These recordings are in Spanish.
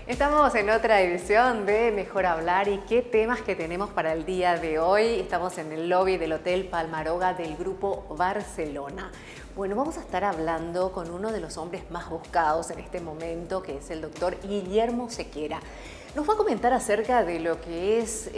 Estamos en otra edición de Mejor Hablar y qué temas que tenemos para el día de hoy. Estamos en el lobby del Hotel Palmaroga del Grupo Barcelona. Bueno, vamos a estar hablando con uno de los hombres más buscados en este momento, que es el doctor Guillermo Sequera. Nos va a comentar acerca de lo que es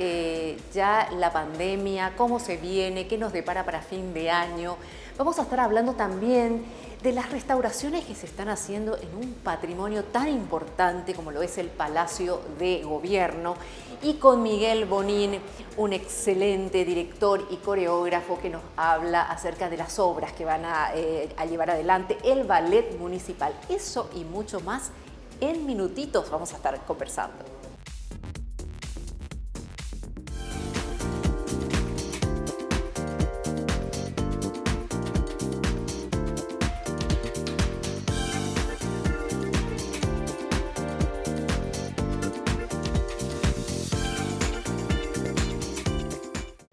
ya la pandemia, cómo se viene, qué nos depara para fin de año. Vamos a estar hablando también de las restauraciones que se están haciendo en un patrimonio tan importante como lo es el Palacio de Gobierno, y con Miguel Bonín, un excelente director y coreógrafo que nos habla acerca de las obras que van a llevar adelante el Ballet Municipal. Eso y mucho más en minutitos vamos a estar conversando.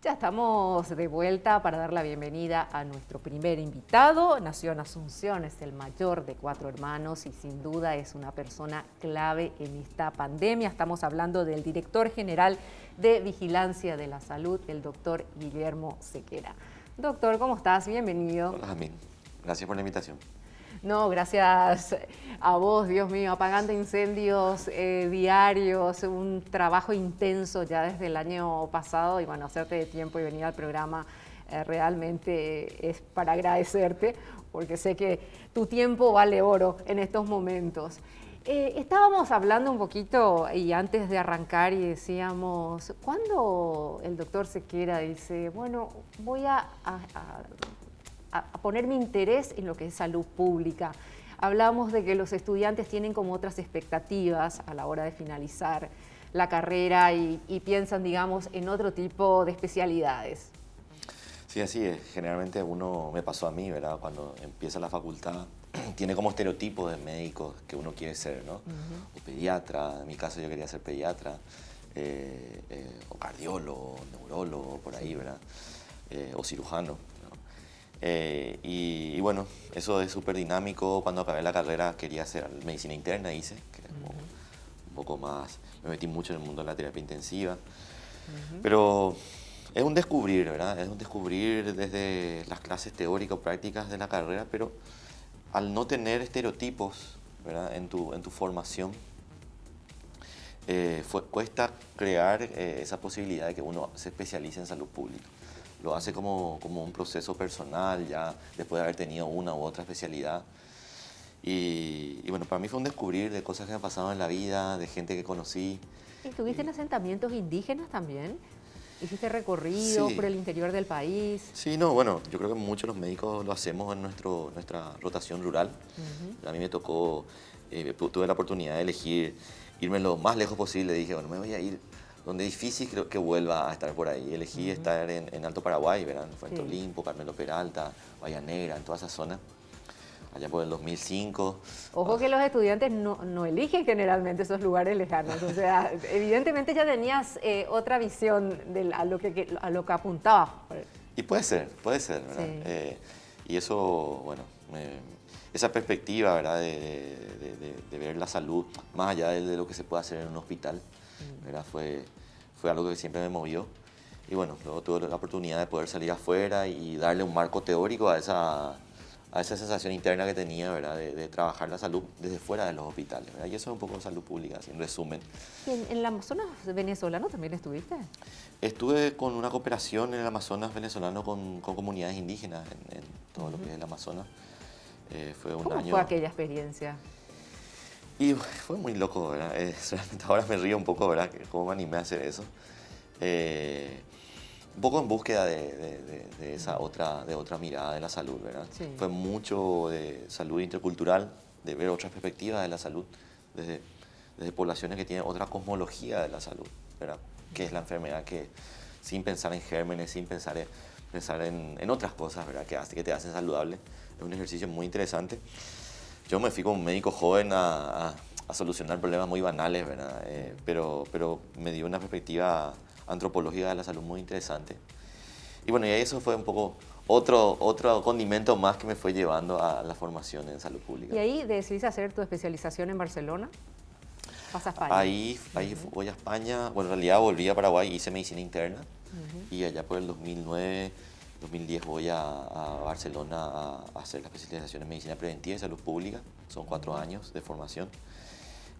Ya estamos de vuelta para dar la bienvenida a nuestro primer invitado. Nació en Asunción, es el mayor de 4 hermanos y sin duda es una persona clave en esta pandemia. Estamos hablando del director general de Vigilancia de la Salud, el doctor Guillermo Sequera. Doctor, ¿cómo estás? Bienvenido. Hola, Jamín. Gracias por la invitación. No, gracias a vos, Dios mío, apagando incendios diarios, un trabajo intenso ya desde el año pasado y bueno, hacerte de tiempo y venir al programa realmente es para agradecerte porque sé que tu tiempo vale oro en estos momentos. Estábamos hablando un poquito y antes de arrancar y decíamos, cuando el doctor Sequera dice, bueno, voy a poner mi interés en lo que es salud pública. Hablamos de que los estudiantes tienen como otras expectativas a la hora de finalizar la carrera y piensan, digamos, en otro tipo de especialidades. Sí, así es. Generalmente me pasó a mí, ¿verdad? Cuando empieza la facultad, tiene como estereotipos de médicos que uno quiere ser, ¿no? O pediatra, en mi caso yo quería ser pediatra, o cardiólogo, neurólogo, por ahí, ¿verdad? O cirujano. Y bueno, eso es súper dinámico. Cuando acabé la carrera quería hacer medicina interna, hice, que es un poco más, me metí mucho en el mundo de la terapia intensiva. Pero es un descubrir, ¿verdad? Es un descubrir desde las clases teóricas o prácticas de la carrera, pero al no tener estereotipos, ¿verdad? En tu formación, cuesta crear esa posibilidad de que uno se especialice en salud pública. Lo hace como un proceso personal, ya después de haber tenido una u otra especialidad. Y bueno, para mí fue un descubrir de cosas que me han pasado en la vida, de gente que conocí. ¿Y estuviste en asentamientos indígenas también? ¿Hiciste recorridos por el interior del país? Sí, no, bueno, yo creo que muchos los médicos lo hacemos en nuestra rotación rural. A mí me tocó, tuve la oportunidad de elegir irme lo más lejos posible. Dije, bueno, me voy a ir donde es difícil creo que vuelva a estar por ahí. Elegí estar en Alto Paraguay, ¿verdad? En Fuente Olimpo, Carmelo Peralta, Bahía Negra, en toda esa zona, allá por el 2005. Ojo que los estudiantes no eligen generalmente esos lugares lejanos, o sea, evidentemente ya tenías otra visión a lo que apuntabas. Y puede ser, ¿verdad? Sí. Y eso, bueno, esa perspectiva, ¿verdad? De ver la salud más allá de lo que se puede hacer en un hospital, ¿verdad? Fue algo que siempre me movió. Y bueno, luego tuve la oportunidad de poder salir afuera y darle un marco teórico a esa sensación interna que tenía, ¿verdad? De trabajar la salud desde fuera de los hospitales, ¿verdad? Y eso es un poco de salud pública, así en resumen. ¿En el Amazonas venezolano también estuviste? Estuve con una cooperación en el Amazonas venezolano con comunidades indígenas en todo lo que es el Amazonas. Fue un ¿Cómo año... fue aquella experiencia? Y fue muy loco, ¿verdad? Realmente ahora me río un poco, ¿verdad? Cómo me animé a hacer eso. Un poco en búsqueda de otra mirada de la salud, ¿verdad? Sí. Fue mucho de salud intercultural, de ver otras perspectivas de la salud, desde poblaciones que tienen otra cosmología de la salud, ¿verdad? Que es la enfermedad que, sin pensar en gérmenes, sin pensar en otras cosas, ¿verdad? Que te hacen saludable. Es un ejercicio muy interesante. Yo me fui como un médico joven a solucionar problemas muy banales, ¿verdad? Pero me dio una perspectiva antropológica de la salud muy interesante. Y bueno, y eso fue un poco otro condimento más que me fue llevando a la formación en salud pública. ¿Y ahí decidiste hacer tu especialización en Barcelona? Vas a España. Ahí voy a España, bueno, en realidad volví a Paraguay, hice medicina interna y allá por el 2009, 2010 voy a Barcelona a hacer la especialización en medicina preventiva y salud pública, son 4 años de formación.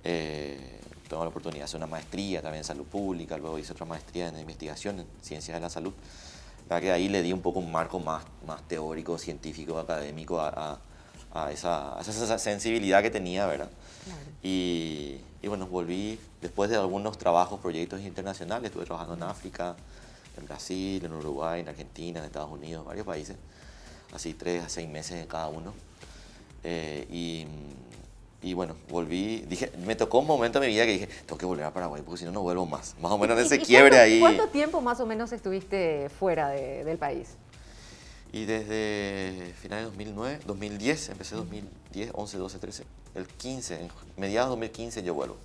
Tengo la oportunidad de hacer una maestría también en salud pública, luego hice otra maestría en investigación en ciencias de la salud. La verdad que ahí le di un poco un marco más teórico, científico, académico a esa sensibilidad que tenía, ¿verdad? Claro. Y bueno, volví después de algunos trabajos, proyectos internacionales, estuve trabajando en África, en Brasil, en Uruguay, en Argentina, en Estados Unidos, varios países, así 3 a 6 meses en cada uno. Y bueno, volví, me tocó un momento de mi vida que dije, tengo que volver a Paraguay porque si no, no vuelvo más. Más o menos en ese quiebre ahí. ¿Cuánto tiempo más o menos estuviste fuera del país? Y desde finales de 2009, 2010, empecé 2010, 11, 12, 13, el 15, mediados de 2015 yo vuelvo.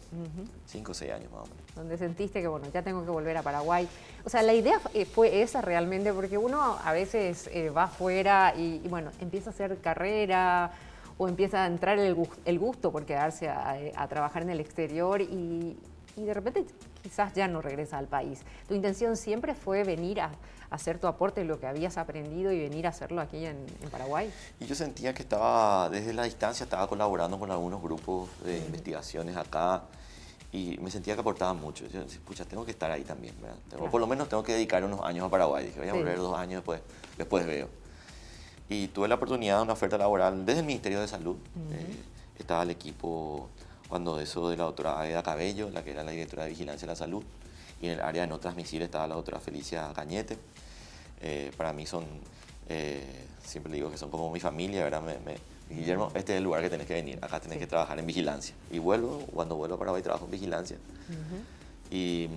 5 o 6 años más o menos. Donde sentiste que, bueno, ya tengo que volver a Paraguay. O sea, la idea fue esa realmente, porque uno a veces va afuera y, bueno, empieza a hacer carrera o empieza a entrar el gusto por quedarse a trabajar en el exterior y de repente quizás ya no regresa al país. ¿Tu intención siempre fue venir a hacer tu aporte de lo que habías aprendido y venir a hacerlo aquí en Paraguay? Y yo sentía que estaba, desde la distancia, estaba colaborando con algunos grupos de investigaciones acá y me sentía que aportaba mucho. Yo decía, pucha, tengo que estar ahí también, ¿verdad? O por lo menos tengo que dedicar unos años a Paraguay. Dije, voy a volver 2 años después veo. Y tuve la oportunidad de una oferta laboral desde el Ministerio de Salud. Estaba el equipo cuando eso de la doctora Aida Cabello, la que era la directora de Vigilancia de la Salud, y en el área de no transmisible estaba la doctora Felicia Cañete. Para mí son, siempre digo que son como mi familia, ¿verdad? Guillermo, este es el lugar que tenés que venir, acá tenés que trabajar en vigilancia. Y cuando vuelvo a Paraguay trabajo en vigilancia. Y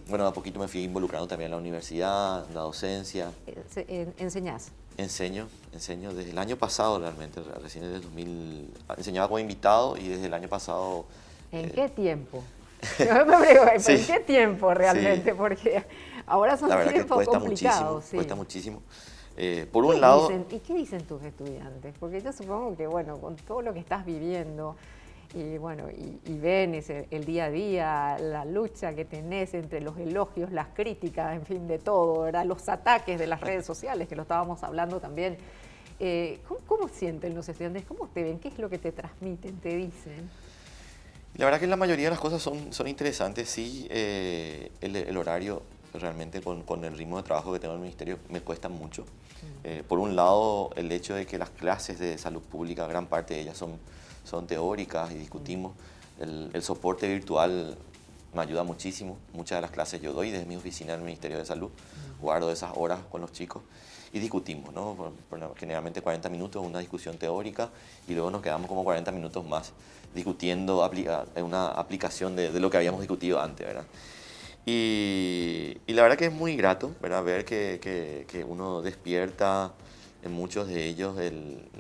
bueno, a poquito me fui involucrando también en la universidad, en la docencia. ¿Enseñás? Enseño desde el año pasado realmente, recién desde el 2000, enseñaba como invitado y desde el año pasado... ¿En qué tiempo? Yo me pregunto, Sí. ¿en qué tiempo realmente? Sí. Porque ahora son tiempos complicados. Cuesta muchísimo. Por un lado... ¿Y qué dicen tus estudiantes? Porque yo supongo que, bueno, con todo lo que estás viviendo y, bueno, y ven el día a día, la lucha que tenés entre los elogios, las críticas, en fin, de todo, ¿verdad? Los ataques de las redes sociales, que lo estábamos hablando también. ¿Cómo sienten los estudiantes? ¿Cómo te ven? ¿Qué es lo que te transmiten, te dicen? La verdad que la mayoría de las cosas son interesantes. Sí, el horario realmente con el ritmo de trabajo que tengo en el ministerio me cuesta mucho. Por un lado, el hecho de que las clases de salud pública, gran parte de ellas son teóricas y discutimos. El soporte virtual me ayuda muchísimo. Muchas de las clases yo doy desde mi oficina del Ministerio de Salud. Guardo esas horas con los chicos y discutimos, ¿no? Generalmente 40 minutos, una discusión teórica y luego nos quedamos como 40 minutos más discutiendo una aplicación de lo que habíamos discutido antes, ¿verdad? Y la verdad que es muy grato, ¿verdad? Ver que uno despierta en muchos de ellos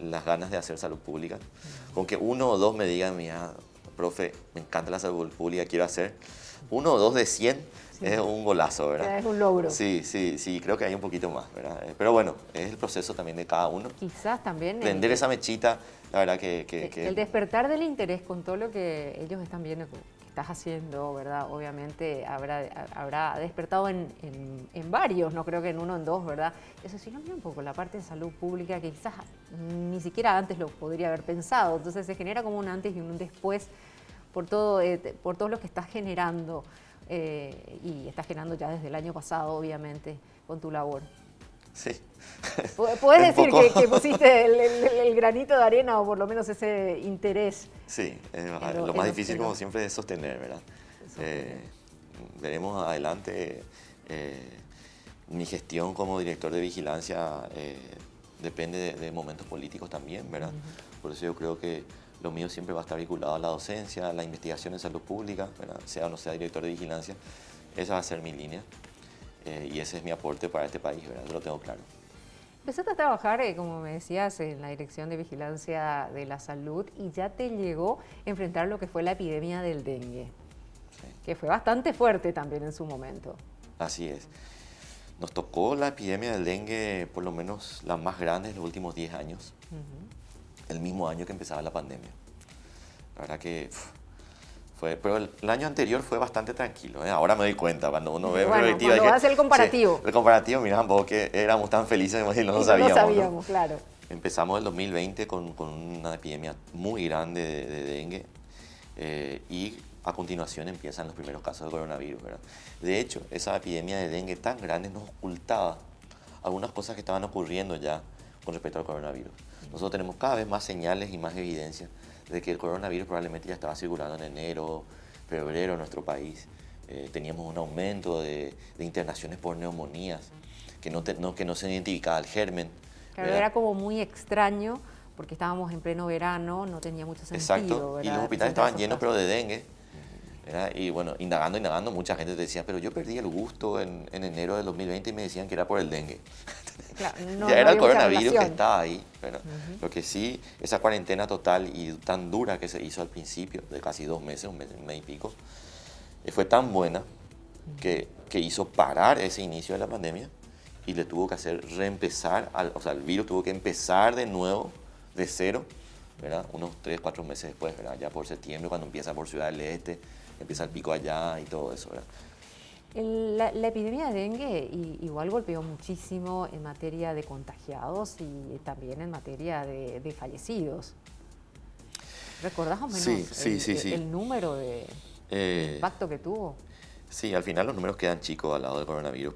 las ganas de hacer salud pública. Con que 1 o 2 me digan, mira, profe, me encanta la salud pública, quiero hacer. 1 o 2 de 100 es un golazo, ¿verdad? Es un logro. Sí, creo que hay un poquito más, ¿verdad? Pero bueno, es el proceso también de cada uno. Quizás también... Prender esa mechita, la verdad que... El despertar del interés con todo lo que ellos están viendo que estás haciendo, ¿verdad? Obviamente habrá despertado en varios, no creo que en 1 o en 2, ¿verdad? Eso sí cambia un poco la parte de salud pública que quizás ni siquiera antes lo podría haber pensado. Entonces se genera como un antes y un después por todo lo que estás generando. Y estás generando ya desde el año pasado, obviamente, con tu labor. Sí. ¿Puedes decir que pusiste el granito de arena o por lo menos ese interés? Sí, lo más difícil como siempre es sostener, ¿verdad? Veremos adelante. Mi gestión como director de vigilancia depende de momentos políticos también, ¿verdad? Por eso yo creo que lo mío siempre va a estar vinculado a la docencia, a la investigación en salud pública, ¿verdad? Sea o no sea director de vigilancia, esa va a ser mi línea y ese es mi aporte para este país, ¿verdad? Yo lo tengo claro. Empezaste a trabajar, como me decías, en la Dirección de Vigilancia de la Salud y ya te llegó a enfrentar lo que fue la epidemia del dengue, sí, que fue bastante fuerte también en su momento. Así es. Nos tocó la epidemia del dengue, por lo menos la más grande en los últimos 10 años. El mismo año que empezaba la pandemia. La verdad que Pero el año anterior fue bastante tranquilo, ¿eh? Ahora me doy cuenta, cuando uno ve bueno, perspectiva. Cuando hace el comparativo. Sí, el comparativo, mira, vos que éramos tan felices y no lo sabíamos. sabíamos. No sabíamos, ¿no? Claro. Empezamos el 2020 con una epidemia muy grande de dengue y a continuación empiezan los primeros casos de coronavirus, ¿verdad? De hecho, esa epidemia de dengue tan grande nos ocultaba algunas cosas que estaban ocurriendo ya con respecto al coronavirus. Nosotros tenemos cada vez más señales y más evidencia de que el coronavirus probablemente ya estaba circulando en enero, febrero en nuestro país. Teníamos un aumento de internaciones por neumonías, que no se identificaba el germen. Claro, era como muy extraño, porque estábamos en pleno verano, no tenía mucho sentido. Exacto, ¿verdad? Y los hospitales estaban llenos, pero de dengue. ¿Verdad? Y bueno, indagando, mucha gente te decía, pero yo perdí el gusto en enero del 2020 y me decían que era por el dengue. Claro, ya era el coronavirus que estaba ahí. Pero lo que sí, esa cuarentena total y tan dura que se hizo al principio, de casi 2 meses, un mes y pico, fue tan buena que hizo parar ese inicio de la pandemia y le tuvo que hacer reempezar, o sea, el virus tuvo que empezar de nuevo, de cero, ¿verdad? Unos 3, 4 meses después, ¿verdad? Ya por septiembre, cuando empieza por Ciudad del Este, empieza el pico allá y todo eso, ¿verdad? La epidemia de dengue igual golpeó muchísimo en materia de contagiados y también en materia de fallecidos. ¿Recordás más o menos sí. el número de impacto que tuvo? Sí, al final los números quedan chicos al lado del coronavirus,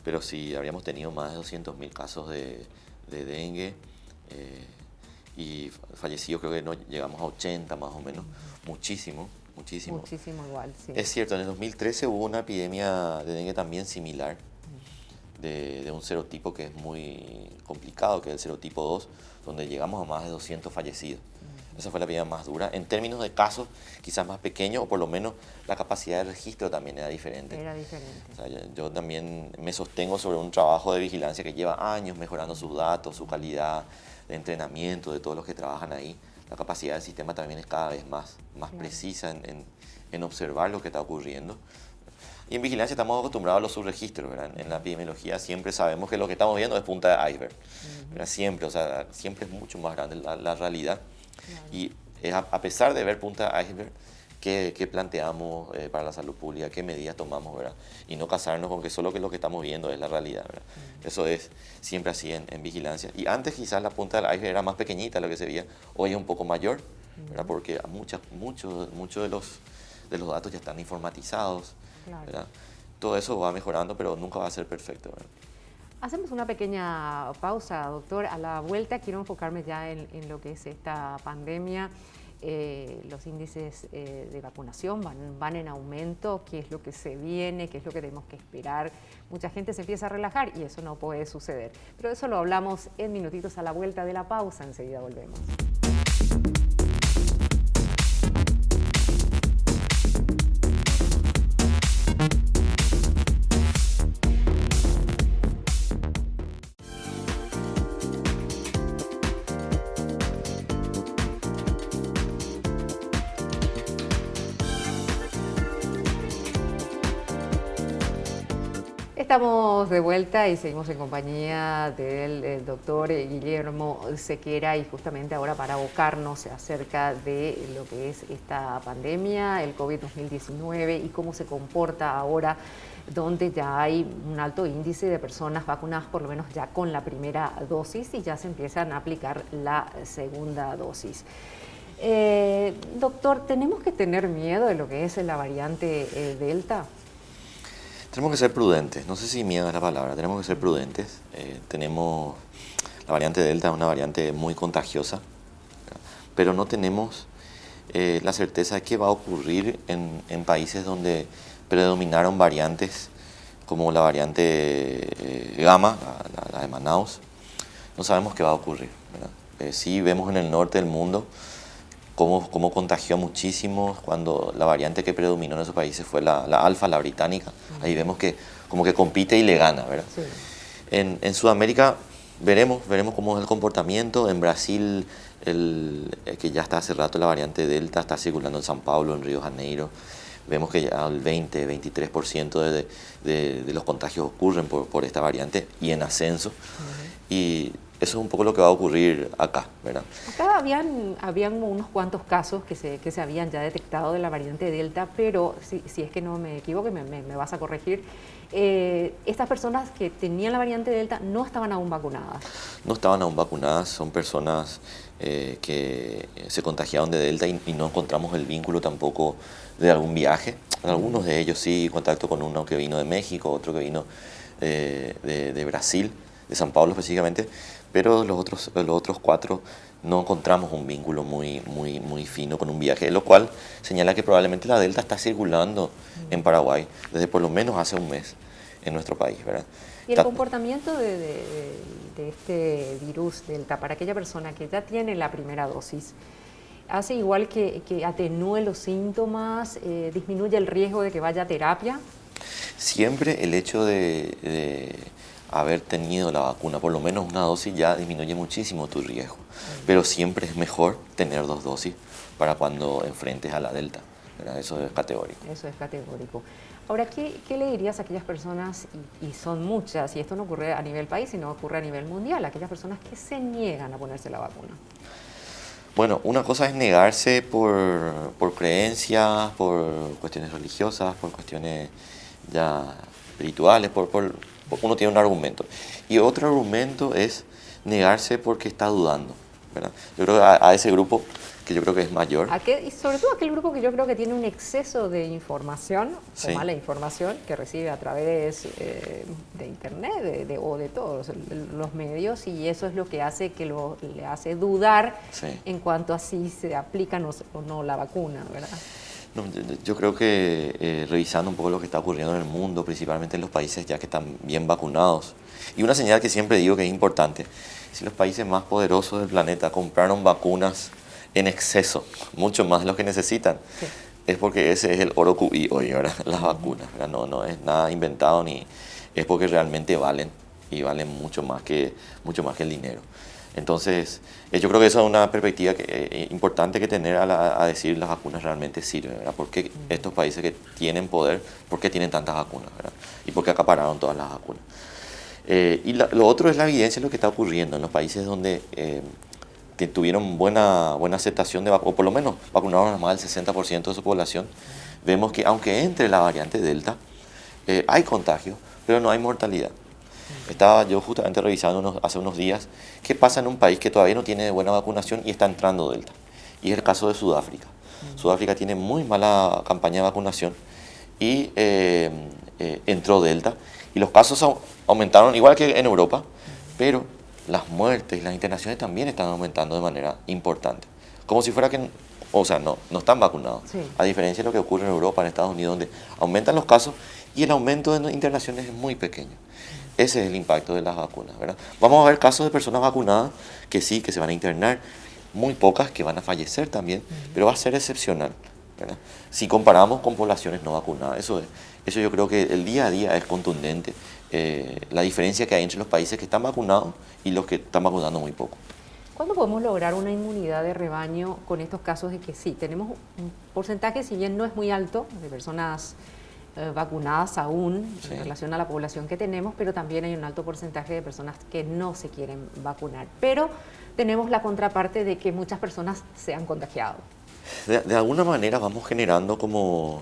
pero sí, habríamos tenido más de 200.000 casos de dengue y fallecidos creo que no llegamos a 80 más o menos, muchísimo. Muchísimo igual, sí. Es cierto, en el 2013 hubo una epidemia de dengue también similar, de un serotipo que es muy complicado, que es el serotipo 2, donde llegamos a más de 200 fallecidos. Esa fue la epidemia más dura. En términos de casos, quizás más pequeños, o por lo menos la capacidad de registro también era diferente. O sea, yo también me sostengo sobre un trabajo de vigilancia que lleva años mejorando sus datos, su calidad de entrenamiento de todos los que trabajan ahí. La capacidad del sistema también es cada vez más precisa en observar lo que está ocurriendo. Y en vigilancia estamos acostumbrados a los subregistros, ¿verdad? En la epidemiología siempre sabemos que lo que estamos viendo es punta de iceberg. Siempre es mucho más grande la realidad. Claro. Y es a pesar de ver punta de iceberg, ¿qué planteamos para la salud pública? ¿Qué medidas tomamos, verdad? Y no casarnos con que solo que lo que estamos viendo es la realidad, ¿verdad? Eso es siempre así en vigilancia. Y antes quizás la punta del iceberg era más pequeñita lo que se veía, hoy es un poco mayor, ¿verdad? Porque muchos de los datos ya están informatizados, claro. ¿Verdad? Todo eso va mejorando, pero nunca va a ser perfecto, ¿verdad? Hacemos una pequeña pausa, doctor. A la vuelta quiero enfocarme ya en lo que es esta pandemia. Los índices de vacunación van en aumento, qué es lo que se viene, qué es lo que tenemos que esperar. Mucha gente se empieza a relajar y eso no puede suceder. Pero eso lo hablamos en minutitos a la vuelta de la pausa. Enseguida volvemos. Estamos de vuelta y seguimos en compañía del doctor Guillermo Sequera y justamente ahora para abocarnos acerca de lo que es esta pandemia, el COVID-2019 y cómo se comporta ahora, donde ya hay un alto índice de personas vacunadas, por lo menos ya con la primera dosis y ya se empiezan a aplicar la segunda dosis. Doctor, ¿tenemos que tener miedo de lo que es la variante Delta? Tenemos que ser prudentes, no sé si miedo es la palabra, tenemos que ser prudentes. La variante Delta es una variante muy contagiosa, pero no tenemos la certeza de qué va a ocurrir en países donde predominaron variantes como la variante Gamma, la de Manaus. No sabemos qué va a ocurrir, ¿verdad? Sí vemos en el norte del mundo cómo contagió muchísimo cuando la variante que predominó en esos países fue la alfa, la británica. Ahí vemos que como que compite y le gana, ¿verdad? Sí. En Sudamérica veremos cómo es el comportamiento. En Brasil, que ya está hace rato la variante Delta, está circulando en São Paulo, en Río de Janeiro. Vemos que ya el 20-23% de los contagios ocurren por esta variante y en ascenso. Y eso es un poco lo que va a ocurrir acá, ¿verdad? Acá habían unos cuantos casos que se habían ya detectado de la variante Delta, pero si es que no me equivoco, me vas a corregir, estas personas que tenían la variante Delta no estaban aún vacunadas. No estaban aún vacunadas, son personas que se contagiaron de Delta y no encontramos el vínculo tampoco de algún viaje. Algunos de ellos sí, contacto con uno que vino de México, otro que vino de Brasil, de San Pablo específicamente, pero los otros 4 no encontramos un vínculo muy fino con un viaje, lo cual señala que probablemente la Delta está circulando en Paraguay desde por lo menos hace un mes en nuestro país, ¿verdad? Y el comportamiento de este virus Delta para aquella persona que ya tiene la primera dosis, ¿hace igual que atenúe los síntomas, disminuye el riesgo de que vaya a terapia? Siempre el hecho de haber tenido la vacuna, por lo menos una dosis, ya disminuye muchísimo tu riesgo. Pero siempre es mejor tener 2 dosis para cuando enfrentes a la Delta, ¿verdad? Eso es categórico. Eso es categórico. Ahora, ¿qué le dirías a aquellas personas, y son muchas, y esto no ocurre a nivel país, sino ocurre a nivel mundial, a aquellas personas que se niegan a ponerse la vacuna? Bueno, una cosa es negarse por creencias, por cuestiones religiosas, por cuestiones ya espirituales, uno tiene un argumento. Y otro argumento es negarse porque está dudando, ¿verdad? Yo creo que a ese grupo, que yo creo que es mayor. Y sobre todo aquel grupo que yo creo que tiene un exceso de información, sí, o mala información, que recibe a través de internet o de todos los medios, y eso es lo que hace que le hace dudar sí, en cuanto a si se aplica o no la vacuna, ¿verdad? No, yo creo que revisando un poco lo que está ocurriendo en el mundo, principalmente en los países ya que están bien vacunados, y una señal que siempre digo que es importante, si los países más poderosos del planeta compraron vacunas en exceso, mucho más de lo que necesitan, sí, es porque ese es el oro QI hoy, ¿verdad? Las vacunas, ¿verdad? No es nada inventado, ni es porque realmente valen, y valen mucho más que el dinero. Entonces, yo creo que esa es una perspectiva importante que tener a decir las vacunas realmente sirven, ¿verdad? ¿Por qué estos países que tienen poder, por qué tienen tantas vacunas, ¿verdad? Y por qué acapararon todas las vacunas. Y lo otro es la evidencia de lo que está ocurriendo en los países donde tuvieron buena aceptación de vacunas, o por lo menos vacunaron a más del 60% de su población. Vemos que aunque entre la variante Delta, hay contagio, pero no hay mortalidad. Estaba yo justamente revisando hace unos días qué pasa en un país que todavía no tiene buena vacunación y está entrando Delta. Y es el caso de Sudáfrica. Sudáfrica tiene muy mala campaña de vacunación y entró Delta. Y los casos aumentaron igual que en Europa, pero las muertes y las internaciones también están aumentando de manera importante. Como si fuera que, o sea, no están vacunados. Sí. A diferencia de lo que ocurre en Europa, en Estados Unidos, donde aumentan los casos y el aumento de internaciones es muy pequeño. Ese es el impacto de las vacunas, ¿verdad? Vamos a ver casos de personas vacunadas que sí, que se van a internar, muy pocas que van a fallecer también, pero va a ser excepcional, ¿verdad? Si comparamos con poblaciones no vacunadas, eso yo creo que el día a día es contundente, la diferencia que hay entre los países que están vacunados y los que están vacunando muy poco. ¿Cuándo podemos lograr una inmunidad de rebaño con estos casos de que sí, tenemos un porcentaje, si bien no es muy alto, de personas vacunadas aún en relación a la población que tenemos, pero también hay un alto porcentaje de personas que no se quieren vacunar? Pero tenemos la contraparte de que muchas personas se han contagiado. De alguna manera vamos generando como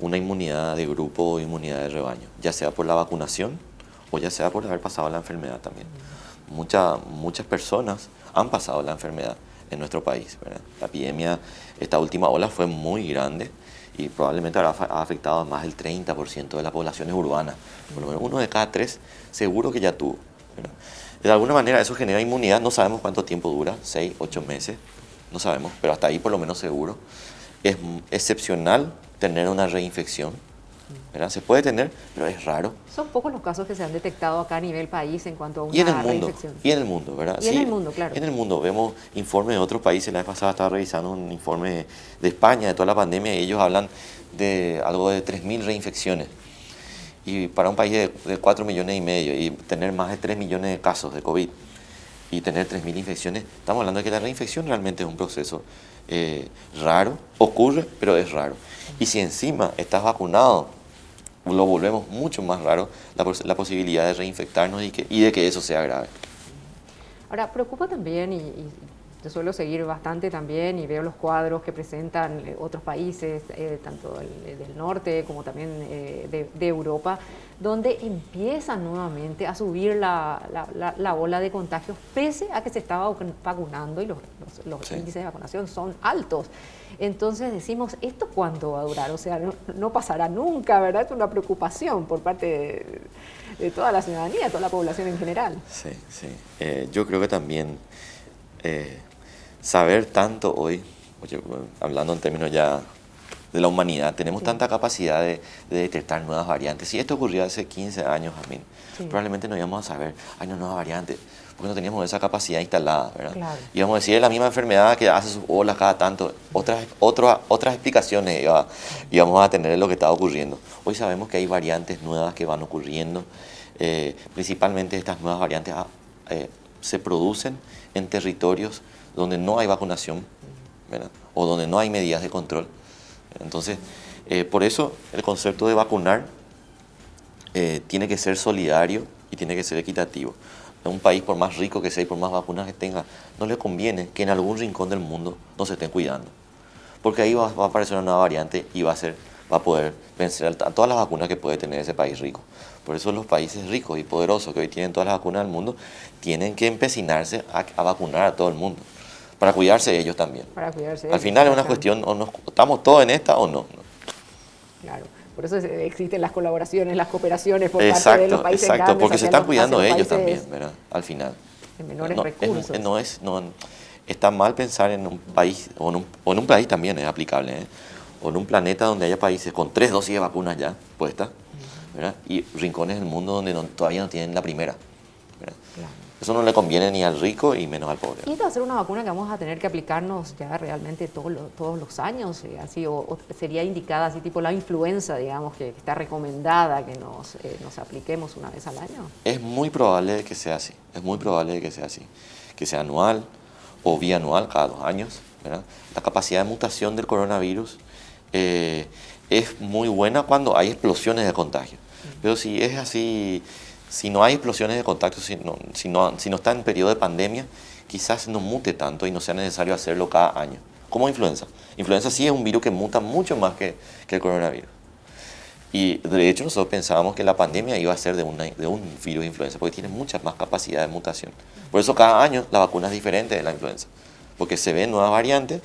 una inmunidad de grupo o inmunidad de rebaño, ya sea por la vacunación o ya sea por haber pasado la enfermedad también. Muchas personas han pasado la enfermedad en nuestro país, ¿verdad? La epidemia, esta última ola fue muy grande y probablemente ha afectado a más del 30% de las poblaciones urbanas. Por lo menos 1 de cada 3 seguro que ya tuvo, ¿verdad? De alguna manera eso genera inmunidad, no sabemos cuánto tiempo dura, 6, 8 meses, no sabemos, pero hasta ahí por lo menos seguro. Es excepcional tener una reinfección, ¿verdad? Se puede tener, pero es raro. Son pocos los casos que se han detectado acá a nivel país en cuanto a una reinfección. Y en el mundo, ¿verdad? Y en el mundo, claro. En el mundo, vemos informes de otros países. La vez pasada estaba revisando un informe de España, de toda la pandemia, y ellos hablan de algo de 3.000 reinfecciones. Y para un país de 4,5 millones y tener más de 3 millones de casos de COVID y tener 3.000 infecciones, estamos hablando de que la reinfección realmente es un proceso raro, ocurre, pero es raro. Y si encima estás vacunado, lo volvemos mucho más raro la posibilidad de reinfectarnos y de que eso sea grave. Ahora, preocupa también, y yo suelo seguir bastante también y veo los cuadros que presentan otros países, tanto del norte como también de Europa, donde empieza nuevamente a subir la ola de contagios, pese a que se estaba vacunando y los sí, índices de vacunación son altos. Entonces decimos, ¿esto cuándo va a durar? O sea, no pasará nunca, ¿verdad? Es una preocupación por parte de toda la ciudadanía, de toda la población en general. Sí, sí. Yo creo que también saber tanto hoy, hablando en términos ya de la humanidad, tenemos tanta capacidad de detectar nuevas variantes. Si esto ocurrió hace 15 años, probablemente no íbamos a saber, hay una nueva variante, porque no teníamos esa capacidad instalada, ¿verdad? Claro. Íbamos a decir, es la misma enfermedad que hace sus olas cada tanto, otras explicaciones íbamos a tener de lo que estaba ocurriendo. Hoy sabemos que hay variantes nuevas que van ocurriendo, principalmente estas nuevas variantes se producen en territorios donde no hay vacunación, ¿verdad? O donde no hay medidas de control. Entonces, por eso el concepto de vacunar tiene que ser solidario y tiene que ser equitativo. A un país, por más rico que sea y por más vacunas que tenga, no le conviene que en algún rincón del mundo no se estén cuidando. Porque ahí va a aparecer una nueva variante y va a poder vencer a todas las vacunas que puede tener ese país rico. Por eso los países ricos y poderosos que hoy tienen todas las vacunas del mundo tienen que empecinarse a vacunar a todo el mundo, para cuidarse de ellos también. Para cuidarse de Al final es una cuestión, o estamos todos en esta o no. Claro, por eso existen las colaboraciones, las cooperaciones por parte de los países grandes. Exacto, porque se están cuidando ellos también, ¿verdad? Al final. En menores recursos. Está mal pensar en un país, o en un país también es aplicable, o en un planeta donde haya países con 3 dosis de vacunas ya puestas, ¿verdad? Y rincones del mundo donde todavía no tienen la primera, ¿verdad? Claro. Eso no le conviene ni al rico y menos al pobre. ¿Y esta va a ser una vacuna que vamos a tener que aplicarnos ya realmente todos los años? Así, o sería indicada así tipo la influenza, digamos, que está recomendada que nos apliquemos una vez al año? Es muy probable que sea así, que sea anual o bianual cada 2 años, ¿verdad? La capacidad de mutación del coronavirus es muy buena cuando hay explosiones de contagio. Pero si es así, si no hay explosiones de contagio, si no está en periodo de pandemia, quizás no mute tanto y no sea necesario hacerlo cada año. Como influenza. Influenza sí es un virus que muta mucho más que el coronavirus. Y de hecho nosotros pensábamos que la pandemia iba a ser de un virus de influenza, porque tiene mucha más capacidad de mutación. Por eso cada año la vacuna es diferente de la influenza, porque se ven nuevas variantes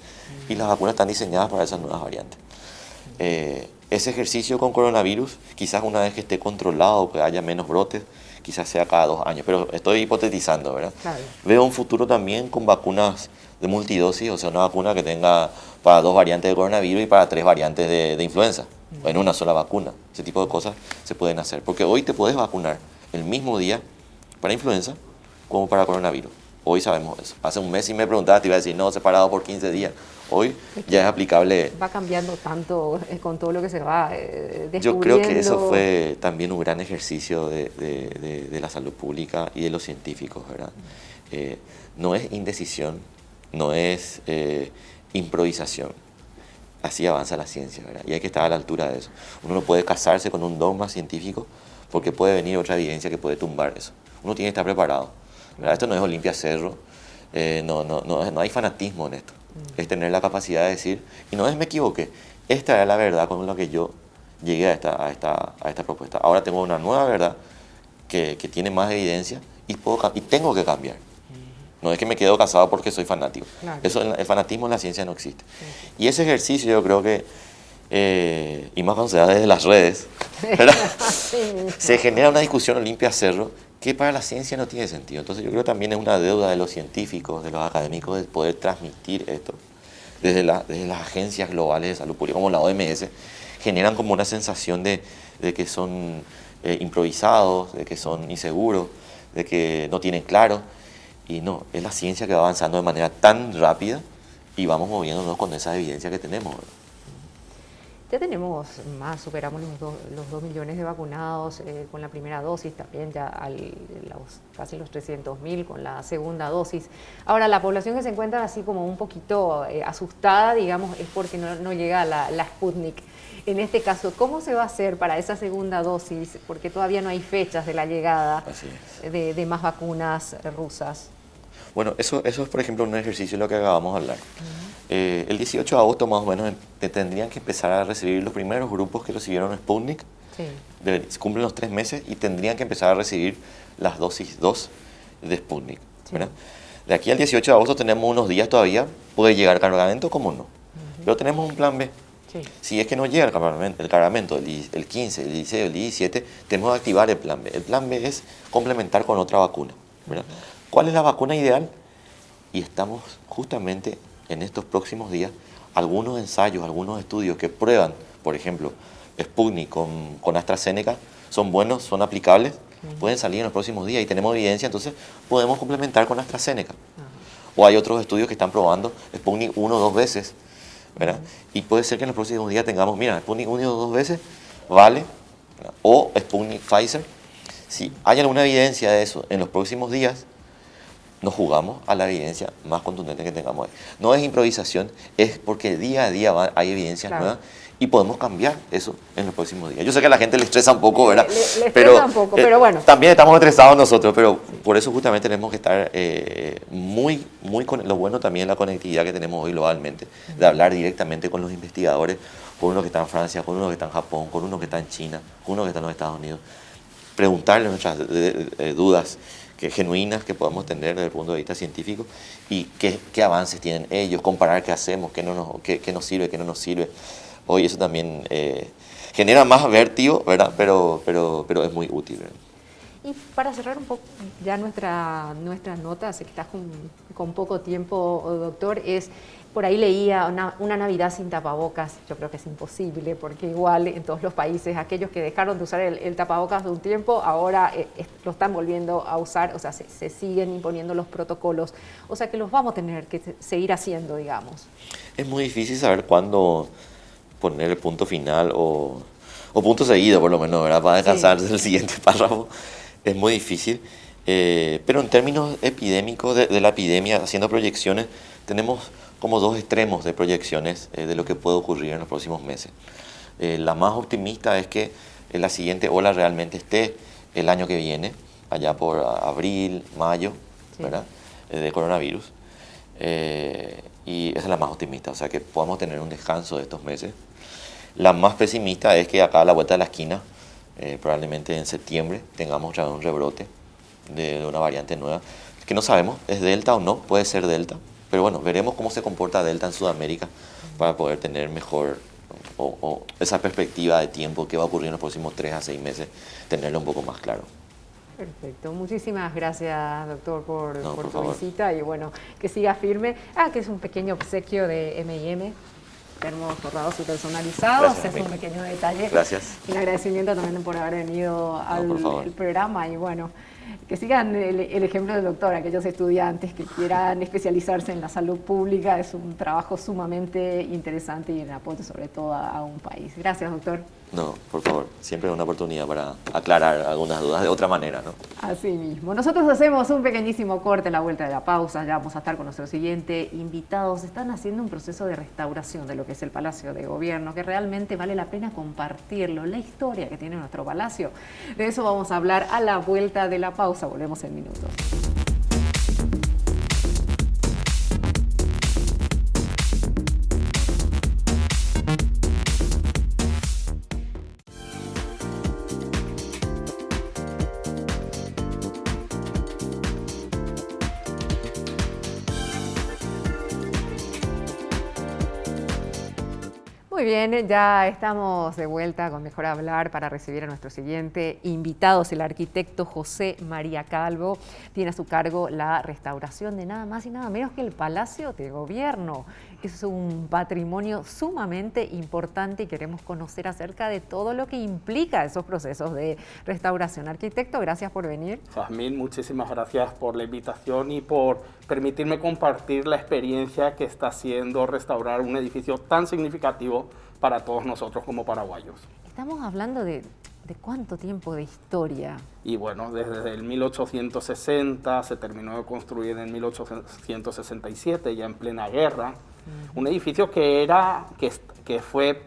y las vacunas están diseñadas para esas nuevas variantes. Ese ejercicio con coronavirus, quizás una vez que esté controlado, que haya menos brotes, quizás sea cada 2 años, pero estoy hipotetizando, ¿verdad? Claro. Veo un futuro también con vacunas de multidosis, o sea, una vacuna que tenga para 2 variantes de coronavirus y para 3 variantes de influenza, en una sola vacuna. Ese tipo de cosas se pueden hacer, porque hoy te puedes vacunar el mismo día para influenza como para coronavirus. Hoy sabemos eso. Hace un mes si me preguntabas te iba a decir, no, separado por 15 días. Hoy ya es aplicable. Va cambiando tanto con todo lo que se va descubriendo. Yo creo que eso fue también un gran ejercicio de la salud pública y de los científicos, ¿verdad? No es indecisión, no es improvisación. Así avanza la ciencia, ¿verdad? Y hay que estar a la altura de eso. Uno no puede casarse con un dogma científico porque puede venir otra evidencia que puede tumbar eso. Uno tiene que estar preparado, ¿verdad? Esto no es Olimpia Cerro, no hay fanatismo en esto. Es tener la capacidad de decir, y no es me equivoqué, esta era la verdad con la que yo llegué a esta propuesta. Ahora tengo una nueva verdad que tiene más evidencia y tengo que cambiar. No es que me quedo casado porque soy fanático. Claro. El fanatismo en la ciencia no existe. Sí. Y ese ejercicio yo creo que, y más cuando se da desde las redes, ¿verdad? Sí, se genera una discusión Olimpia Cerro que para la ciencia no tiene sentido. Entonces yo creo que también es una deuda de los científicos, de los académicos, de poder transmitir esto. Desde las agencias globales de salud pública, como la OMS, generan como una sensación de que son improvisados, de que son inseguros, de que no tienen claro. Y no, es la ciencia que va avanzando de manera tan rápida y vamos moviéndonos con esa evidencia que tenemos. Ya tenemos superamos los 2 millones de vacunados con la primera dosis, también ya casi los 300.000 con la segunda dosis. Ahora, la población que se encuentra así como un poquito asustada, digamos, es porque no llega la Sputnik. En este caso, ¿cómo se va a hacer para esa segunda dosis? Porque todavía no hay fechas de la llegada de más vacunas rusas. Bueno, eso es, por ejemplo, un ejercicio de lo que acabamos de hablar. El 18 de agosto, más o menos, tendrían que empezar a recibir los primeros grupos que recibieron Sputnik. Sí. Cumplen los 3 meses y tendrían que empezar a recibir las dosis 2 de Sputnik. Sí. ¿Verdad? De aquí al 18 de agosto tenemos unos días todavía, puede llegar cargamento como no. Pero tenemos un plan B. Sí. Si es que no llega el cargamento el 15, el 16, el 17, tenemos que activar el plan B. El plan B es complementar con otra vacuna. ¿Verdad? ¿Cuál es la vacuna ideal? Y estamos justamente en estos próximos días, algunos ensayos, algunos estudios que prueban, por ejemplo, Sputnik con AstraZeneca, son buenos, son aplicables, pueden salir en los próximos días y tenemos evidencia, entonces podemos complementar con AstraZeneca. O hay otros estudios que están probando Sputnik 1 o 2 veces, ¿verdad? Y puede ser que en los próximos días tengamos, mira, Sputnik 1 o 2 veces, vale, ¿verdad? O Sputnik Pfizer. Si hay alguna evidencia de eso en los próximos días, nos jugamos a la evidencia más contundente que tengamos ahí. No es improvisación, es porque día a día hay evidencias nuevas y podemos cambiar eso en los próximos días. Yo sé que a la gente le estresa un poco, ¿verdad? Le estresa un poco, pero bueno. También estamos estresados nosotros, pero por eso justamente tenemos que estar muy con lo bueno también la conectividad que tenemos hoy globalmente, de hablar directamente con los investigadores, con uno que está en Francia, con uno que está en Japón, con uno que está en China, con uno que está en los Estados Unidos, preguntarle nuestras dudas genuinas que podamos tener desde el punto de vista científico y qué avances tienen ellos, comparar qué hacemos, qué nos sirve, qué no nos sirve. Hoy eso también genera más vértigo, ¿verdad? Pero es muy útil, ¿verdad? Y para cerrar un poco ya nuestra nota, sé que estás con poco tiempo, doctor, por ahí leía una Navidad sin tapabocas. Yo creo que es imposible, porque igual en todos los países, aquellos que dejaron de usar el tapabocas de un tiempo, ahora lo están volviendo a usar, o sea, se siguen imponiendo los protocolos, o sea que los vamos a tener que seguir haciendo, digamos. Es muy difícil saber cuándo poner el punto final o punto seguido, por lo menos, ¿verdad? Para descansar del siguiente párrafo. Es muy difícil, pero en términos epidémicos de la epidemia, haciendo proyecciones, tenemos como 2 extremos de proyecciones de lo que puede ocurrir en los próximos meses. La más optimista es que la siguiente ola realmente esté el año que viene, allá por abril, mayo, ¿verdad? De coronavirus. Y esa es la más optimista, o sea que podamos tener un descanso de estos meses. La más pesimista es que acá a la vuelta de la esquina, probablemente en septiembre, tengamos otra vez un rebrote de una variante nueva, que no sabemos, es Delta o no, puede ser Delta, pero bueno, veremos cómo se comporta Delta en Sudamérica para poder tener mejor o esa perspectiva de tiempo que va a ocurrir en los próximos 3 a 6 meses, tenerlo un poco más claro. Perfecto, muchísimas gracias, doctor, por tu visita y bueno, que siga firme. Que es un pequeño obsequio de M&M, termos forrados y personalizados. Gracias, es un pequeño detalle. Gracias. Y un agradecimiento también por haber venido al programa y bueno, que sigan el ejemplo del doctor, aquellos estudiantes que quieran especializarse en la salud pública. Es un trabajo sumamente interesante y en apoyo sobre todo a un país. Gracias, doctor. No, por favor, siempre es una oportunidad para aclarar algunas dudas de otra manera, ¿no? Así mismo. Nosotros hacemos un pequeñísimo corte en la vuelta de la pausa. Ya vamos a estar con nuestro siguiente invitado. Se están haciendo un proceso de restauración de lo que es el Palacio de Gobierno, que realmente vale la pena compartirlo, la historia que tiene nuestro palacio. De eso vamos a hablar a la vuelta de la pausa. Volvemos en minutos. Muy bien, ya estamos de vuelta con Mejor Hablar para recibir a nuestro siguiente invitado. Es el arquitecto José María Calvo. Tiene a su cargo la restauración de nada más y nada menos que el Palacio de Gobierno. Es un patrimonio sumamente importante y queremos conocer acerca de todo lo que implica esos procesos de restauración. Arquitecto, gracias por venir. Jazmín, muchísimas gracias por la invitación y por permitirme compartir la experiencia que está haciendo restaurar un edificio tan significativo para todos nosotros como paraguayos. Estamos hablando de cuánto tiempo de historia. Y bueno, desde el 1860 se terminó de construir en 1867, ya en plena guerra. Un edificio que fue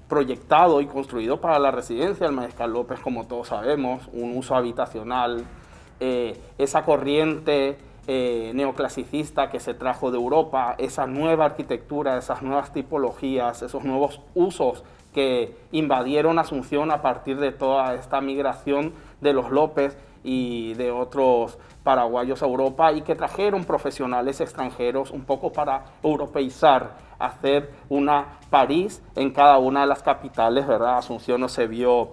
proyectado y construido para la residencia del Mariscal López, como todos sabemos, un uso habitacional, esa corriente neoclasicista que se trajo de Europa, esa nueva arquitectura, esas nuevas tipologías, esos nuevos usos que invadieron Asunción a partir de toda esta migración de los López y de otros paraguayos a Europa, y que trajeron profesionales extranjeros un poco para europeizar, hacer una París en cada una de las capitales, ¿verdad? Asunción no se vio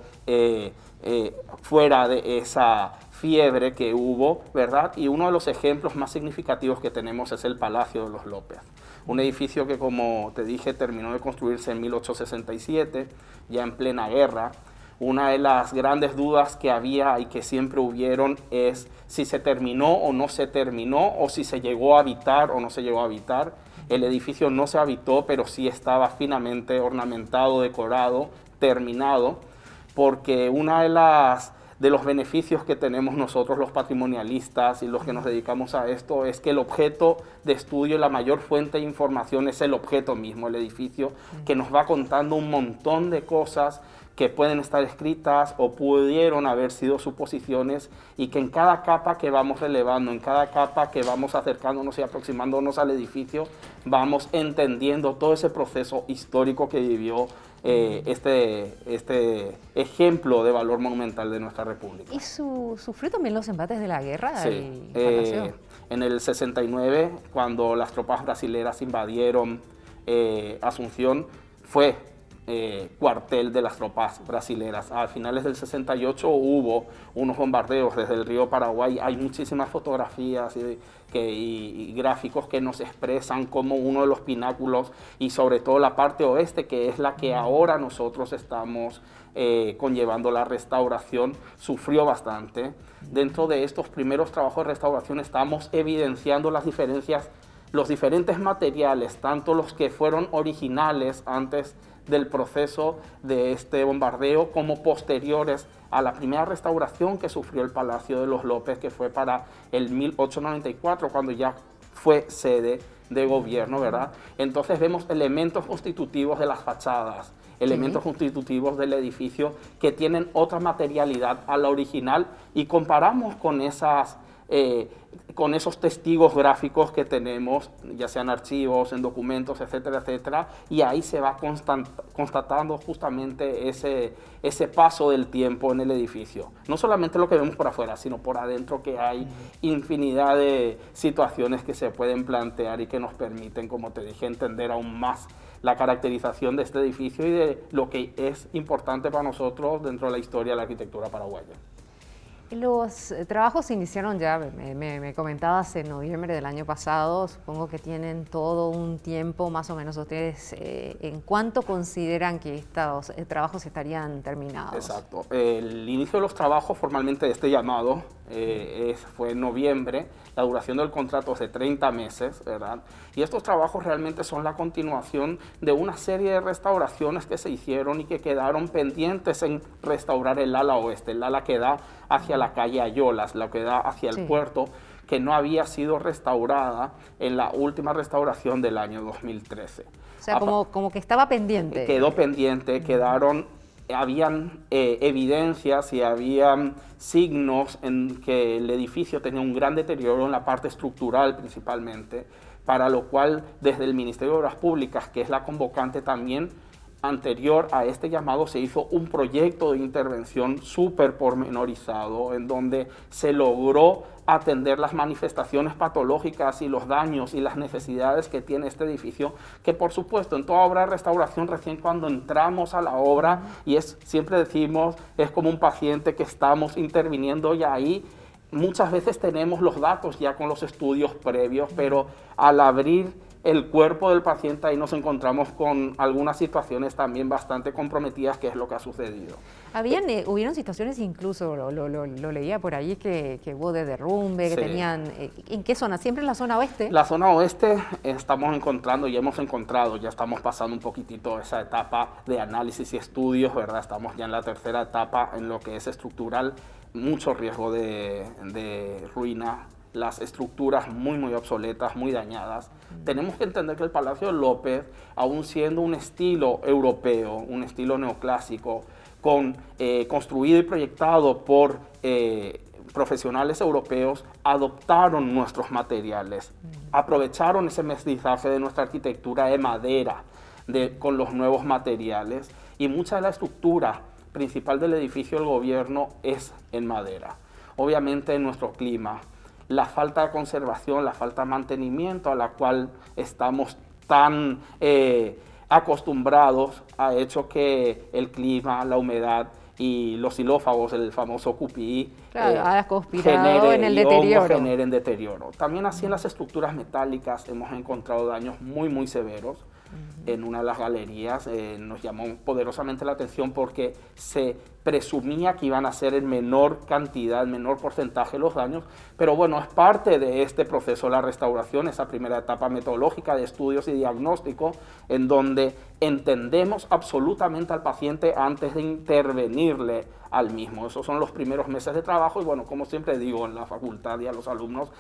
fuera de esa fiebre que hubo, ¿verdad? Y uno de los ejemplos más significativos que tenemos es el Palacio de los López, un edificio que, como te dije, terminó de construirse en 1867, ya en plena guerra. Una de las grandes dudas que había y que siempre hubieron es si se terminó o no se terminó, o si se llegó a habitar o no se llegó a habitar. El edificio no se habitó, pero sí estaba finamente ornamentado, decorado, terminado, porque una de los beneficios que tenemos nosotros los patrimonialistas y los que nos dedicamos a esto es que el objeto de estudio, la mayor fuente de información es el objeto mismo, el edificio, que nos va contando un montón de cosas que pueden estar escritas o pudieron haber sido suposiciones, y que en cada capa que vamos relevando, en cada capa que vamos acercándonos y aproximándonos al edificio, vamos entendiendo todo ese proceso histórico que vivió este ejemplo de valor monumental de nuestra República. ¿Y sufrió también los embates de la guerra? Sí, en el 69, cuando las tropas brasileras invadieron Asunción, fue cuartel de las tropas brasileras. A finales del 68 hubo unos bombardeos desde el río Paraguay. Hay muchísimas fotografías y gráficos que nos expresan cómo uno de los pináculos, y sobre todo la parte oeste, que es la que ahora nosotros estamos conllevando la restauración, sufrió bastante. Dentro de estos primeros trabajos de restauración estamos evidenciando las diferencias, los diferentes materiales, tanto los que fueron originales antes del proceso de este bombardeo como posteriores a la primera restauración que sufrió el Palacio de los López, que fue para el 1894, cuando ya fue sede de gobierno, ¿verdad? Entonces vemos elementos constitutivos de las fachadas, elementos constitutivos del edificio que tienen otra materialidad a la original, y comparamos con esos testigos gráficos que tenemos, ya sean archivos, en documentos, etcétera, etcétera, y ahí se va constatando justamente ese paso del tiempo en el edificio. No solamente lo que vemos por afuera, sino por adentro, que hay infinidad de situaciones que se pueden plantear y que nos permiten, como te dije, entender aún más la caracterización de este edificio y de lo que es importante para nosotros dentro de la historia de la arquitectura paraguaya. Los trabajos se iniciaron ya, me comentabas, en noviembre del año pasado. Supongo que tienen todo un tiempo más o menos ustedes. ¿En cuánto consideran que estos trabajos estarían terminados? Exacto. El inicio de los trabajos formalmente de este llamado fue en noviembre. La duración del contrato es de 30 meses, ¿verdad? Y estos trabajos realmente son la continuación de una serie de restauraciones que se hicieron y que quedaron pendientes en restaurar el ala oeste, el ala que da hacia la calle Ayolas, la que da hacia el puerto, que no había sido restaurada en la última restauración del año 2013. O sea, como que estaba pendiente. Quedó pendiente, habían evidencias y habían signos en que el edificio tenía un gran deterioro en la parte estructural principalmente, para lo cual desde el Ministerio de Obras Públicas, que es la convocante también, anterior a este llamado, se hizo un proyecto de intervención súper pormenorizado en donde se logró atender las manifestaciones patológicas y los daños y las necesidades que tiene este edificio, que por supuesto en toda obra de restauración, recién cuando entramos a la obra, y siempre decimos, es como un paciente que estamos interviniendo, y ahí muchas veces tenemos los datos ya con los estudios previos, pero al abrir el cuerpo del paciente ahí nos encontramos con algunas situaciones también bastante comprometidas, que es lo que ha sucedido. Hubieron situaciones, incluso lo leía por ahí, que hubo de derrumbe, que tenían... ¿En qué zona? ¿Siempre en la zona oeste? La zona oeste estamos encontrando, ya estamos pasando un poquitito esa etapa de análisis y estudios, ¿verdad? Estamos ya en la tercera etapa en lo que es estructural, mucho riesgo de ruina, las estructuras muy obsoletas, muy dañadas. Tenemos que entender que el Palacio de López, aún siendo un estilo europeo, un estilo neoclásico, construido y proyectado por profesionales europeos adoptaron nuestros materiales, aprovecharon ese mestizaje de nuestra arquitectura de madera con los nuevos materiales, y mucha de la estructura principal del edificio del gobierno es en madera. Obviamente en nuestro clima, la falta de conservación, la falta de mantenimiento a la cual estamos tan acostumbrados ha hecho que el clima, la humedad y los xilófagos, el famoso QPI, ha conspirado en el deterioro. Generen deterioro. También así en las estructuras metálicas hemos encontrado daños muy severos. En una de las galerías nos llamó poderosamente la atención porque se presumía que iban a ser en menor cantidad, en menor porcentaje los daños, pero bueno, es parte de este proceso de la restauración, esa primera etapa metodológica de estudios y diagnóstico, en donde entendemos absolutamente al paciente antes de intervenirle al mismo. Esos son los primeros meses de trabajo y bueno, como siempre digo en la facultad y a los alumnos,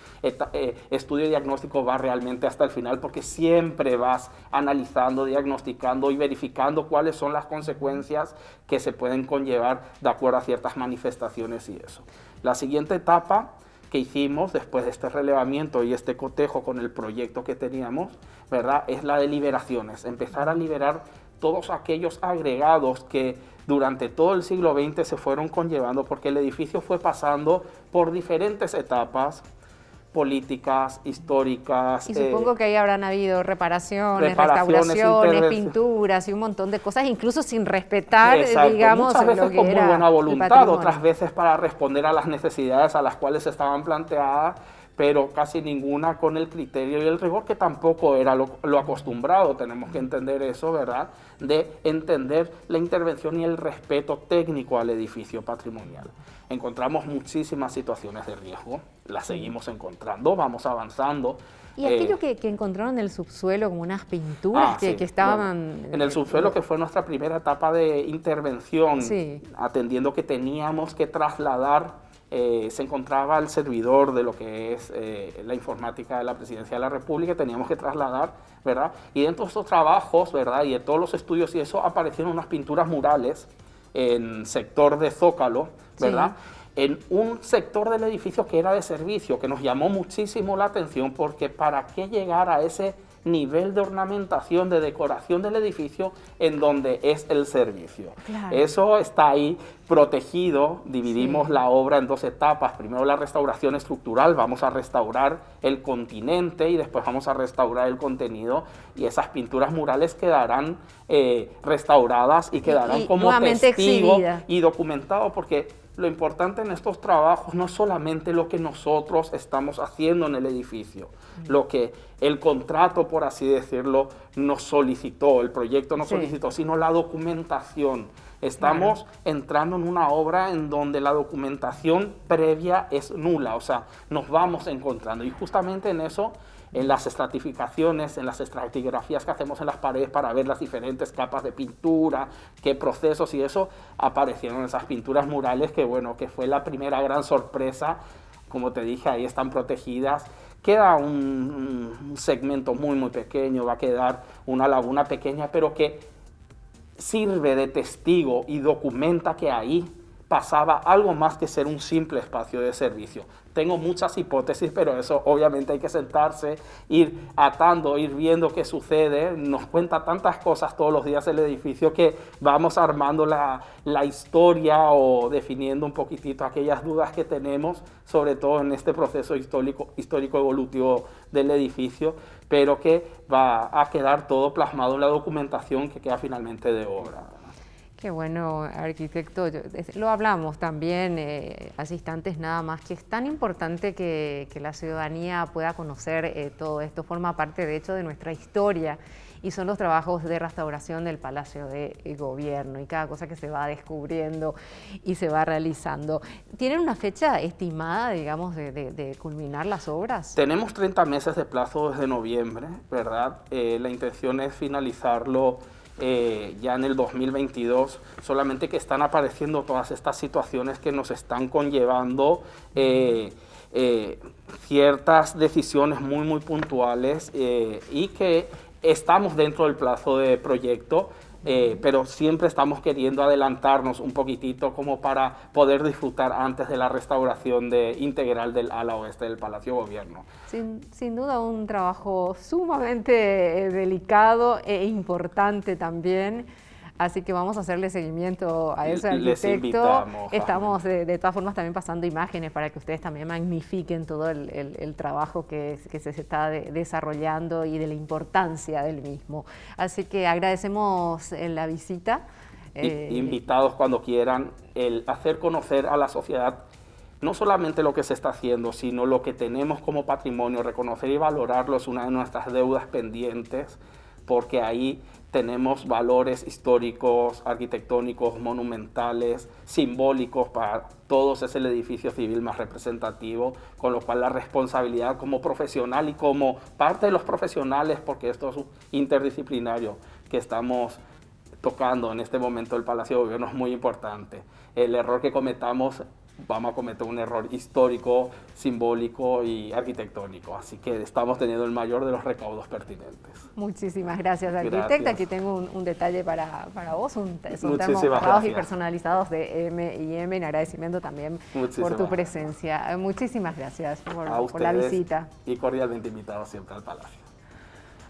estudio diagnóstico va realmente hasta el final porque siempre vas analizando, diagnosticando y verificando cuáles son las consecuencias que se pueden conllevar de acuerdo a ciertas manifestaciones y eso. La siguiente etapa que hicimos después de este relevamiento y este cotejo con el proyecto que teníamos, ¿verdad?, es la de liberaciones, empezar a liberar todos aquellos agregados que durante todo el siglo XX se fueron conllevando porque el edificio fue pasando por diferentes políticas, históricas. Y supongo que ahí habrán habido reparaciones, restauraciones, pinturas y un montón de cosas, incluso sin respetar, digamos, muchas veces lo que con muy buena voluntad, otras veces para responder a las necesidades a las cuales estaban planteadas, pero casi ninguna con el criterio y el rigor que tampoco era lo acostumbrado. Tenemos que entender eso, ¿verdad?, de entender la intervención y el respeto técnico al edificio patrimonial. Encontramos muchísimas situaciones de riesgo, las seguimos encontrando, vamos avanzando. ¿Y aquello que encontraron en el subsuelo, como unas pinturas que estaban...? Bueno, en el subsuelo, que fue nuestra primera etapa de intervención, atendiendo que teníamos que trasladar, se encontraba el servidor de lo que es la informática de la Presidencia de la República, teníamos que trasladar, ¿verdad? Y dentro de estos trabajos, ¿verdad?, y de todos los estudios y eso, aparecieron unas pinturas murales en sector de Zócalo, ¿verdad?, en un sector del edificio que era de servicio, que nos llamó muchísimo la atención porque para qué llegar a ese nivel de ornamentación, de decoración del edificio en donde es el servicio. Claro. Eso está ahí protegido, dividimos la obra en dos etapas, primero la restauración estructural, vamos a restaurar el continente y después vamos a restaurar el contenido y esas pinturas murales quedarán restauradas y quedarán como testigo y documentado porque lo importante en estos trabajos no es solamente lo que nosotros estamos haciendo en el edificio, lo que el contrato, por así decirlo, nos solicitó, el proyecto nos solicitó, sino la documentación. Estamos entrando en una obra en donde la documentación previa es nula, o sea, nos vamos encontrando y justamente en eso, en las estratificaciones, en las estratigrafías que hacemos en las paredes para ver las diferentes capas de pintura, qué procesos y eso, aparecieron esas pinturas murales que bueno, que fue la primera gran sorpresa, como te dije, ahí están protegidas. Queda un segmento muy pequeño, va a quedar una laguna pequeña, pero que sirve de testigo y documenta que ahí pasaba algo más que ser un simple espacio de servicio. Tengo muchas hipótesis, pero eso obviamente hay que sentarse, ir atando, ir viendo qué sucede. Nos cuenta tantas cosas todos los días el edificio que vamos armando la historia o definiendo un poquitito aquellas dudas que tenemos, sobre todo en este proceso histórico evolutivo del edificio, pero que va a quedar todo plasmado en la documentación que queda finalmente de obra. Qué bueno, arquitecto. Lo hablamos también hace instantes nada más, que es tan importante que la ciudadanía pueda conocer todo esto. Forma parte, de hecho, de nuestra historia y son los trabajos de restauración del Palacio de Gobierno y cada cosa que se va descubriendo y se va realizando. ¿Tienen una fecha estimada, digamos, de culminar las obras? Tenemos 30 meses de plazo desde noviembre, ¿verdad? La intención es finalizarlo ya en el 2022, solamente que están apareciendo todas estas situaciones que nos están conllevando ciertas decisiones muy puntuales y que estamos dentro del plazo de proyecto. pero siempre estamos queriendo adelantarnos un poquitito como para poder disfrutar antes de la restauración integral del ala oeste del Palacio de Gobierno. Sin duda un trabajo sumamente delicado e importante también. Así que vamos a hacerle seguimiento a ese arquitecto. Les invitamos. Estamos de todas formas también pasando imágenes para que ustedes también magnifiquen todo el trabajo que se está desarrollando y de la importancia del mismo. Así que agradecemos la visita. Invitados cuando quieran, el hacer conocer a la sociedad no solamente lo que se está haciendo, sino lo que tenemos como patrimonio, reconocer y valorarlo es una de nuestras deudas pendientes, porque ahí tenemos valores históricos, arquitectónicos, monumentales, simbólicos para todos. Es el edificio civil más representativo, con lo cual la responsabilidad como profesional y como parte de los profesionales, porque esto es interdisciplinario, que estamos tocando en este momento el Palacio de Gobierno es muy importante. El error que cometamos, vamos a cometer un error histórico, simbólico y arquitectónico. Así que estamos teniendo el mayor de los recaudos pertinentes. Muchísimas gracias, arquitecta. Gracias. Aquí tengo un detalle para vos, son Muchísimas termos gracias. y personalizados de M&M, en agradecimiento también por tu presencia. Muchísimas gracias por la visita. Y cordialmente invitados siempre al Palacio.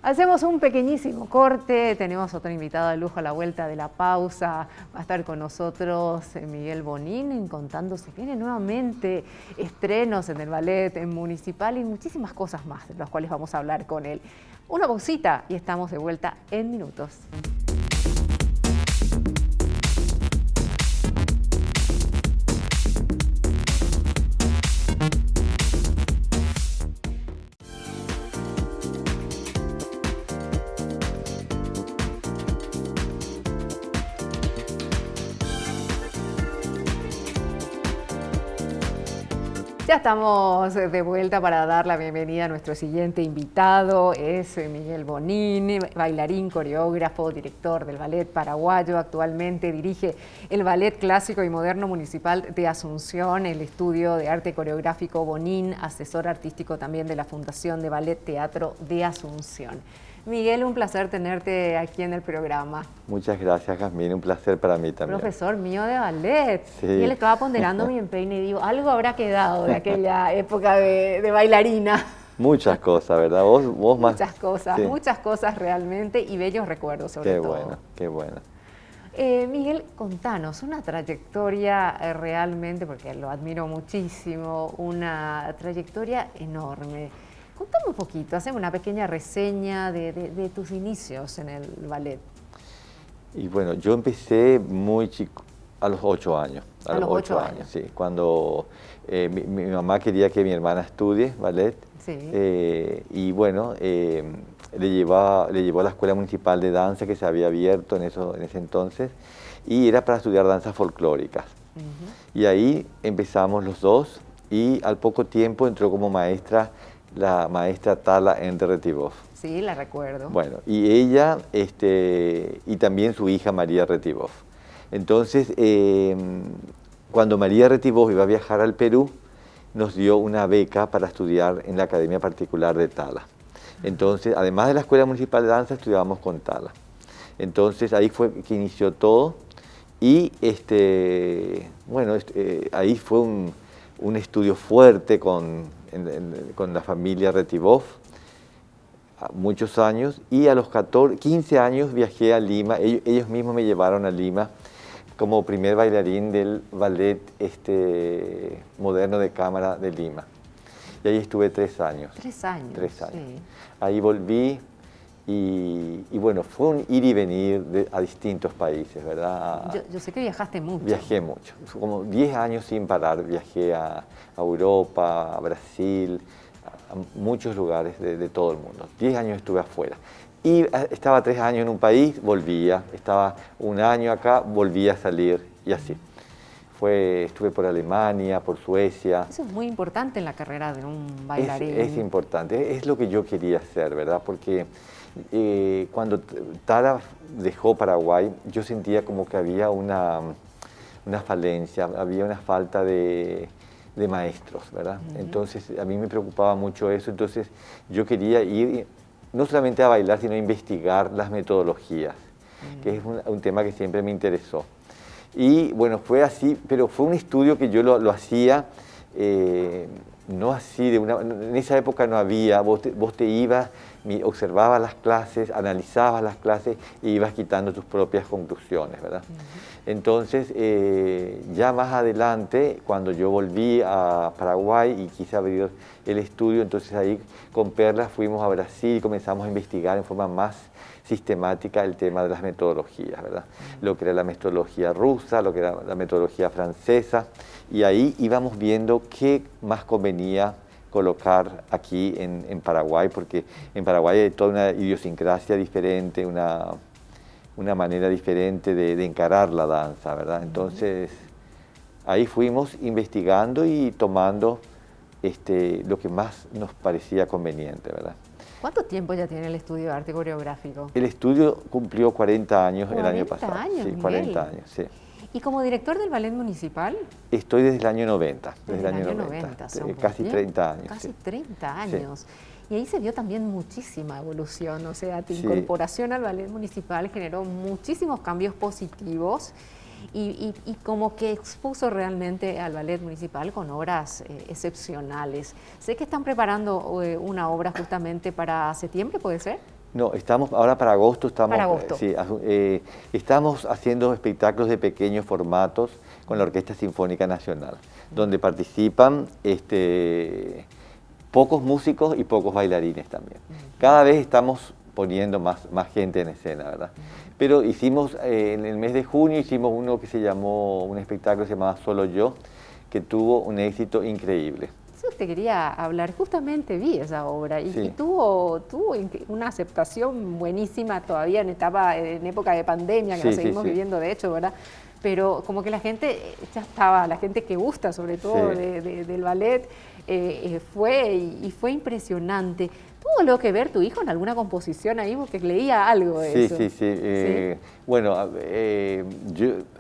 Hacemos un pequeñísimo corte, tenemos otro invitado de lujo a la vuelta de la pausa. Va a estar con nosotros Miguel Bonín contando si viene nuevamente estrenos en el ballet municipal y muchísimas cosas más de las cuales vamos a hablar con él. Una pausita y estamos de vuelta en minutos. Ya estamos de vuelta para dar la bienvenida a nuestro siguiente invitado. Es Miguel Bonín, bailarín, coreógrafo, director del Ballet Paraguayo. Actualmente dirige el Ballet Clásico y Moderno Municipal de Asunción, el Estudio de Arte Coreográfico Bonín, asesor artístico también de la Fundación de Ballet Teatro de Asunción. Miguel, un placer tenerte aquí en el programa. Muchas gracias, Jazmín, un placer para mí también. Profesor mío de ballet. Sí. Y él estaba ponderando mi empeine y digo, algo habrá quedado de aquella época de bailarina. Muchas cosas, ¿verdad? Vos más. Muchas cosas realmente y bellos recuerdos sobre todo. Qué bueno. Miguel, contanos, una trayectoria realmente, porque lo admiro muchísimo, una trayectoria enorme. Contame un poquito, haceme una pequeña reseña de tus inicios en el ballet. Y bueno, yo empecé muy chico, a los 8 años. A los 8 años. Sí, cuando mi mamá quería que mi hermana estudie ballet. Sí. Y bueno, le llevó a la Escuela Municipal de Danza que se había abierto en ese entonces, y era para estudiar danzas folclóricas. Y ahí empezamos los dos, y al poco tiempo entró como maestra la maestra Tala Retivov. Sí, la recuerdo. Bueno, y ella, y también su hija María Retivov. Entonces, cuando María Retivov iba a viajar al Perú, nos dio una beca para estudiar en la Academia Particular de Tala. Entonces, además de la Escuela Municipal de Danza, estudiábamos con Tala. Entonces, ahí fue que inició todo, y ahí fue un estudio fuerte con la familia Retivov, muchos años, y a los 15 años viajé a Lima. Ellos mismos me llevaron a Lima como primer bailarín del ballet moderno de cámara de Lima. Y ahí estuve 3 años. 3 años. 3 años. Sí. Ahí volví y bueno, fue un ir y venir a distintos países, ¿verdad? Yo sé que viajaste mucho. Viajé mucho, como 10 años sin parar. Viajé a Europa, a Brasil, a muchos lugares de todo el mundo. 10 años estuve afuera. Y estaba 3 años en un país, volvía. Estaba 1 año acá, volvía a salir y así. Estuve por Alemania, por Suecia. Eso es muy importante en la carrera de un bailarín. Es importante, es lo que yo quería hacer, ¿verdad? Porque cuando Tara dejó Paraguay, yo sentía como que había una falencia, había una falta de maestros, ¿verdad? Entonces a mí me preocupaba mucho eso, entonces yo quería ir no solamente a bailar, sino a investigar las metodologías. que es un tema que siempre me interesó. Y bueno, fue así, pero fue un estudio que yo lo hacía, no así, en esa época no había, vos te ibas, observabas las clases, analizabas las clases e ibas quitando tus propias conclusiones, ¿verdad? Entonces, ya más adelante, cuando yo volví a Paraguay y quise abrir el estudio, entonces ahí con Perla fuimos a Brasil y comenzamos a investigar en forma más sistemática el tema de las metodologías, ¿verdad? Lo que era la metodología rusa, lo que era la metodología francesa, y ahí íbamos viendo qué más convenía colocar aquí en Paraguay, porque en Paraguay hay toda una idiosincrasia diferente, una manera diferente de encarar la danza, ¿verdad? Entonces, ahí fuimos investigando y tomando lo que más nos parecía conveniente, ¿verdad? ¿Cuánto tiempo ya tiene el estudio de arte coreográfico? El estudio cumplió 40 años el año pasado. 40 años, sí, Miguel. 40 años, sí. ¿Y como director del Ballet Municipal? Estoy desde el año 90. Desde el año 90, casi 30 años. Casi sí. 30 años. Sí. Y ahí se vio también muchísima evolución, o sea, tu sí. incorporación al Ballet Municipal generó muchísimos cambios positivos y como que expuso realmente al Ballet Municipal con obras excepcionales. Sé que están preparando una obra justamente para septiembre, ¿puede ser? No, estamos ahora para agosto, Sí, estamos haciendo espectáculos de pequeños formatos con la Orquesta Sinfónica Nacional, donde participan pocos músicos y pocos bailarines también. Cada vez estamos poniendo más gente en escena, ¿verdad? Pero hicimos, en el mes de junio, hicimos un espectáculo que se llamaba Solo Yo, que tuvo un éxito increíble. Te quería hablar, justamente vi esa obra y, sí. y tuvo una aceptación buenísima todavía en época de pandemia, que sí, la seguimos sí. viviendo de hecho, ¿verdad? Pero como que la gente ya estaba, la gente que gusta sobre todo sí. del ballet, fue impresionante. ¿Tuvo algo que ver tu hijo en alguna composición ahí? Porque leía algo de eso. Sí. Bueno,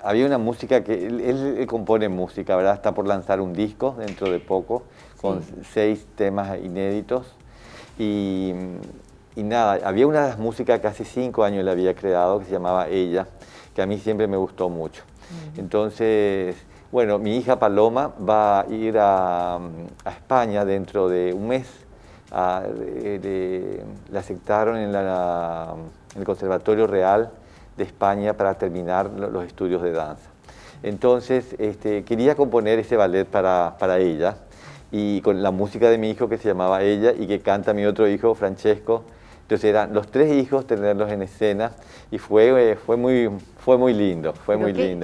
había una música que él compone música, ¿verdad? Está por lanzar un disco dentro de poco con 6 temas inéditos y nada, había una de las músicas que hace 5 años le había creado que se llamaba Ella, que a mí siempre me gustó mucho. Entonces, bueno, mi hija Paloma va a ir a España dentro de un mes. La aceptaron en el Conservatorio Real de España para terminar los estudios de danza. Entonces, quería componer ese ballet para ella, y con la música de mi hijo que se llamaba Ella y que canta mi otro hijo, Francesco. Entonces eran los 3 hijos, tenerlos en escena, y fue muy lindo,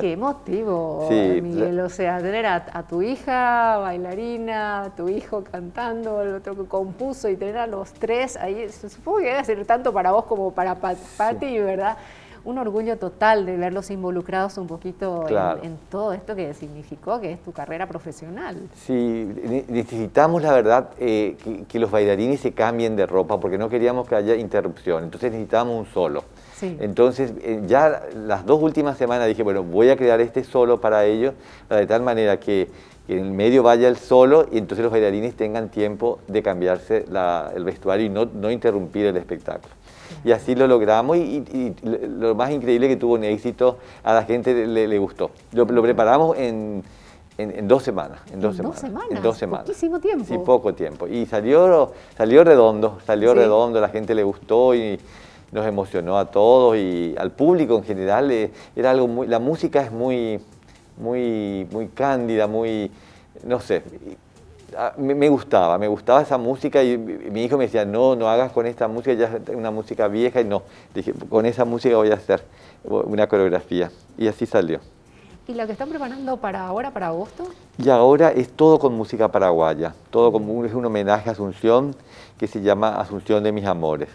Qué emotivo, sí, Miguel, o sea, tener a tu hija bailarina, a tu hijo cantando, el otro que compuso, y tener a los 3 ahí, supongo que debe ser tanto para vos como para Pati, sí. ¿Verdad? Un orgullo total de verlos involucrados un poquito en todo esto que significó, que es tu carrera profesional. Sí, necesitamos, la verdad, que los bailarines se cambien de ropa, porque no queríamos que haya interrupción, entonces necesitábamos un solo. Sí. Entonces, ya las 2 últimas semanas dije, bueno, voy a crear este solo para ellos, de tal manera que en el medio vaya el solo y entonces los bailarines tengan tiempo de cambiarse el vestuario y no interrumpir el espectáculo. Y así lo logramos y lo más increíble que tuvo un éxito, a la gente le gustó. Lo preparamos en 2 semanas. En 2 semanas. Poquísimo tiempo. Sí, poco tiempo. Y salió redondo, redondo, la gente le gustó y nos emocionó a todos y al público en general. Era algo la música es muy cándida, no sé. Me gustaba esa música y mi hijo me decía, no hagas con esta música, ya es una música vieja, y no, dije, con esa música voy a hacer una coreografía, y así salió. ¿Y lo que están preparando para ahora, para agosto? Y ahora es todo con música paraguaya, es un homenaje a Asunción que se llama Asunción de mis amores.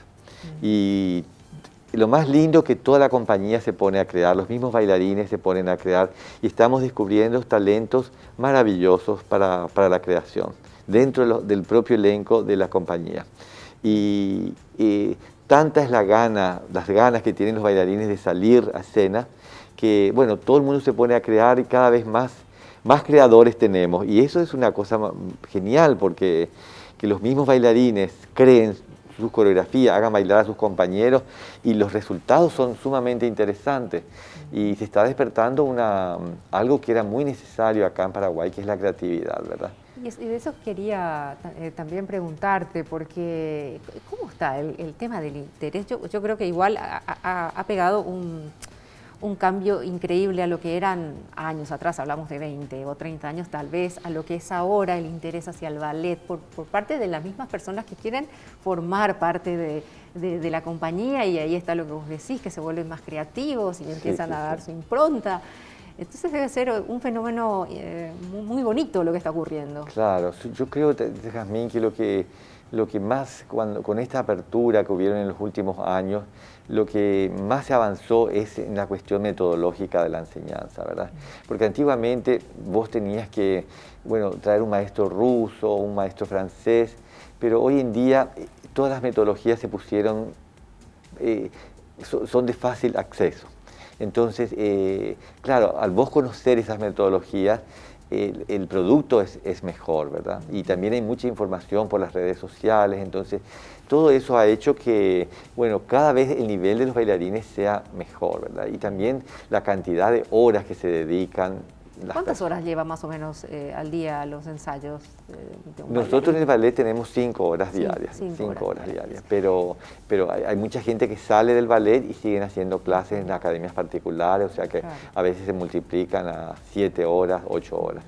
Y lo más lindo que toda la compañía se pone a crear, los mismos bailarines se ponen a crear y estamos descubriendo talentos maravillosos para la creación dentro del propio elenco de la compañía. Y tanta es las ganas que tienen los bailarines de salir a escena, que bueno, todo el mundo se pone a crear y cada vez más creadores tenemos. Y eso es una cosa genial, porque que los mismos bailarines creen sus coreografías, hagan bailar a sus compañeros y los resultados son sumamente interesantes. Y se está despertando algo que era muy necesario acá en Paraguay, que es la creatividad, ¿verdad? Y de eso quería también preguntarte, porque ¿cómo está el tema del interés? Yo creo que igual ha pegado un cambio increíble a lo que eran años atrás, hablamos de 20 o 30 años tal vez, a lo que es ahora el interés hacia el ballet por parte de las mismas personas que quieren formar parte de la compañía, y ahí está lo que vos decís, que se vuelven más creativos y empiezan a dar su impronta. Entonces debe ser un fenómeno muy bonito lo que está ocurriendo. Claro, yo creo, Jazmín, que lo que más, con esta apertura que hubieron en los últimos años, lo que más se avanzó es en la cuestión metodológica de la enseñanza, ¿verdad? Porque antiguamente vos tenías que, traer un maestro ruso, un maestro francés, pero hoy en día todas las metodologías se pusieron, son de fácil acceso. Entonces, claro, al vos conocer esas metodologías, el producto es mejor, ¿verdad? Y también hay mucha información por las redes sociales, entonces todo eso ha hecho que, cada vez el nivel de los bailarines sea mejor, ¿verdad? Y también la cantidad de horas que se dedican. ¿Cuántas horas lleva más o menos al día los ensayos de un Nosotros bailarín? en el ballet tenemos 5 horas diarias, 5 horas diarias, pero hay mucha gente que sale del ballet y siguen haciendo clases en academias particulares, o sea que a veces se multiplican a 7 horas, 8 horas.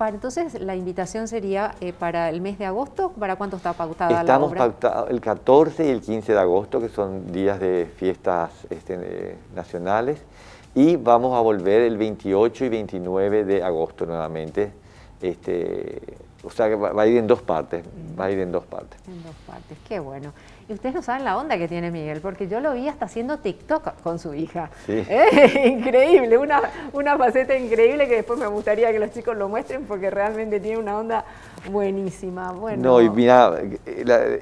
Entonces, la invitación sería para el mes de agosto. ¿Para cuánto está pautada la Estamos obra? pautados el 14 y el 15 de agosto, que son días de fiestas nacionales, y vamos a volver el 28 y 29 de agosto nuevamente. O sea que va a ir en 2 partes, En 2 partes, qué bueno. Y ustedes no saben la onda que tiene Miguel, porque yo lo vi hasta haciendo TikTok con su hija. Sí. Increíble, una faceta increíble que después me gustaría que los chicos lo muestren, porque realmente tiene una onda buenísima. Bueno. No, y mira,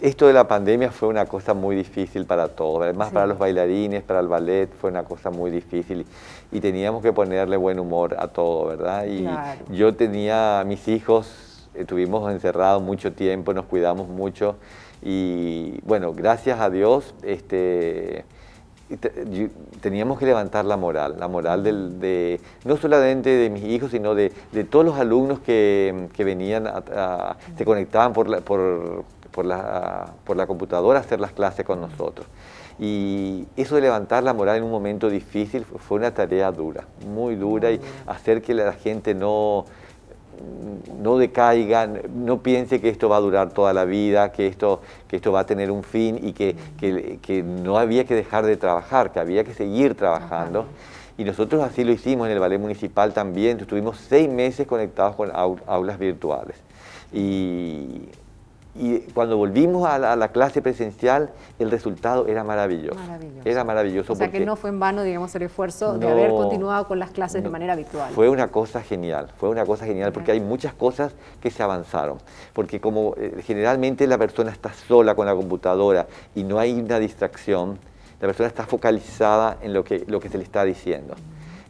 esto de la pandemia fue una cosa muy difícil para todos, además para los bailarines, para el ballet, fue una cosa muy difícil y teníamos que ponerle buen humor a todo, ¿verdad? Y yo tenía a mis hijos, estuvimos encerrados mucho tiempo, nos cuidamos mucho y gracias a Dios teníamos que levantar la moral no solamente de mis hijos, sino de todos los alumnos que venían, se conectaban por la computadora a hacer las clases con nosotros. Y eso de levantar la moral en un momento difícil fue una tarea dura, muy dura, y hacer que la gente no decaiga, no piense que esto va a durar toda la vida, que esto va a tener un fin y que no había que dejar de trabajar, que había que seguir trabajando. Y nosotros así lo hicimos en el Ballet Municipal también, estuvimos 6 meses conectados con aulas virtuales. Y cuando volvimos a la clase presencial, el resultado era maravilloso. Era maravilloso. O sea que no fue en vano, digamos, el esfuerzo de haber continuado con las clases de manera virtual. Fue una cosa genial, porque hay muchas cosas que se avanzaron. Porque como generalmente la persona está sola con la computadora y no hay una distracción, la persona está focalizada en lo que se le está diciendo.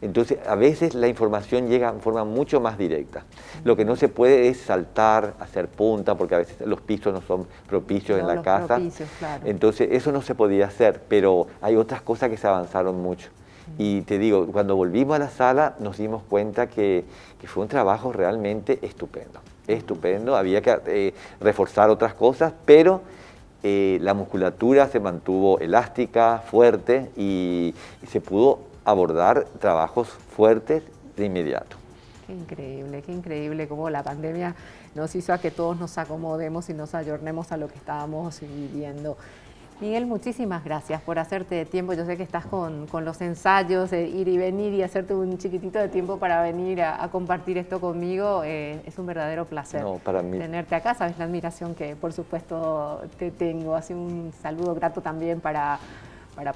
Entonces, a veces la información llega en forma mucho más directa. Lo que no se puede es saltar, hacer punta, porque a veces los pisos no son propicios en la casa. Claro. Entonces, eso no se podía hacer, pero hay otras cosas que se avanzaron mucho. Y te digo, cuando volvimos a la sala nos dimos cuenta que fue un trabajo realmente estupendo. Estupendo, había que reforzar otras cosas, pero la musculatura se mantuvo elástica, fuerte, y se pudo abordar trabajos fuertes de inmediato. Qué increíble cómo la pandemia nos hizo a que todos nos acomodemos y nos ayornemos a lo que estábamos viviendo. Miguel, muchísimas gracias por hacerte tiempo. Yo sé que estás con los ensayos, ir y venir y hacerte un chiquitito de tiempo para venir a compartir esto conmigo. Es un verdadero placer para mí tenerte acá. Sabes la admiración que, por supuesto, te tengo. Así un saludo grato también para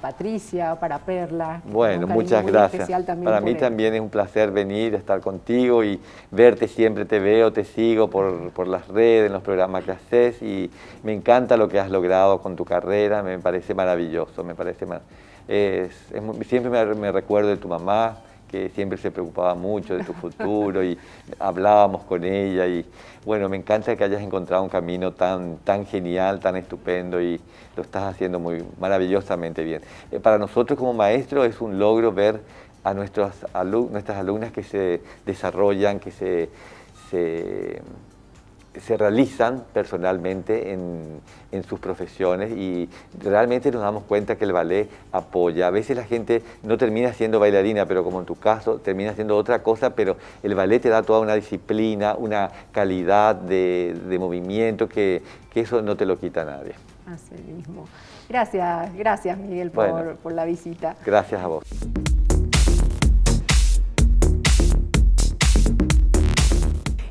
Patricia, para Perla. Bueno, muchas gracias. Para mí también es un placer venir, estar contigo y verte siempre. Te veo, te sigo por las redes, en los programas que haces, y me encanta lo que has logrado con tu carrera. Me parece maravilloso, siempre me recuerdo de tu mamá que siempre se preocupaba mucho de tu futuro y hablábamos con ella y bueno, me encanta que hayas encontrado un camino tan genial, tan estupendo y lo estás haciendo muy maravillosamente bien. Para nosotros como maestros es un logro ver a nuestras alumnas que se desarrollan, que se realizan personalmente en sus profesiones y realmente nos damos cuenta que el ballet apoya. A veces la gente no termina siendo bailarina, pero como en tu caso, termina siendo otra cosa, pero el ballet te da toda una disciplina, una calidad de movimiento que eso no te lo quita nadie. Así mismo. Gracias Miguel por la visita. Gracias a vos.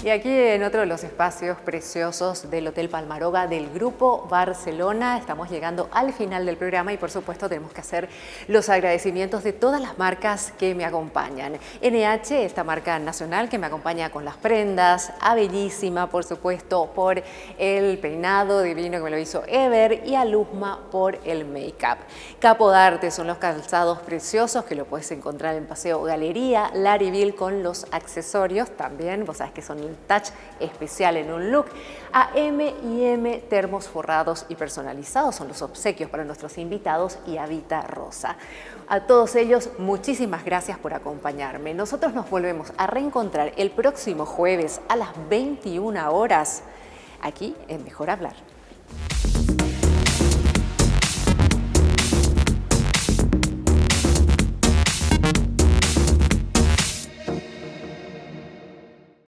Y aquí en otro de los espacios preciosos del Hotel Palmaroga del Grupo Barcelona, estamos llegando al final del programa y por supuesto tenemos que hacer los agradecimientos de todas las marcas que me acompañan. NH, esta marca nacional que me acompaña con las prendas, a Bellísima por supuesto por el peinado divino que me lo hizo Ever y a Luzma por el make-up. Capo d'Arte son los calzados preciosos que lo puedes encontrar en Paseo Galería, Lariville con los accesorios también, vos sabés que son el touch especial en un look. A M&M termos forrados y personalizados son los obsequios para nuestros invitados y a Vita Rosa. A todos ellos, muchísimas gracias por acompañarme. Nosotros nos volvemos a reencontrar el próximo jueves a las 21 horas aquí en Mejor Hablar.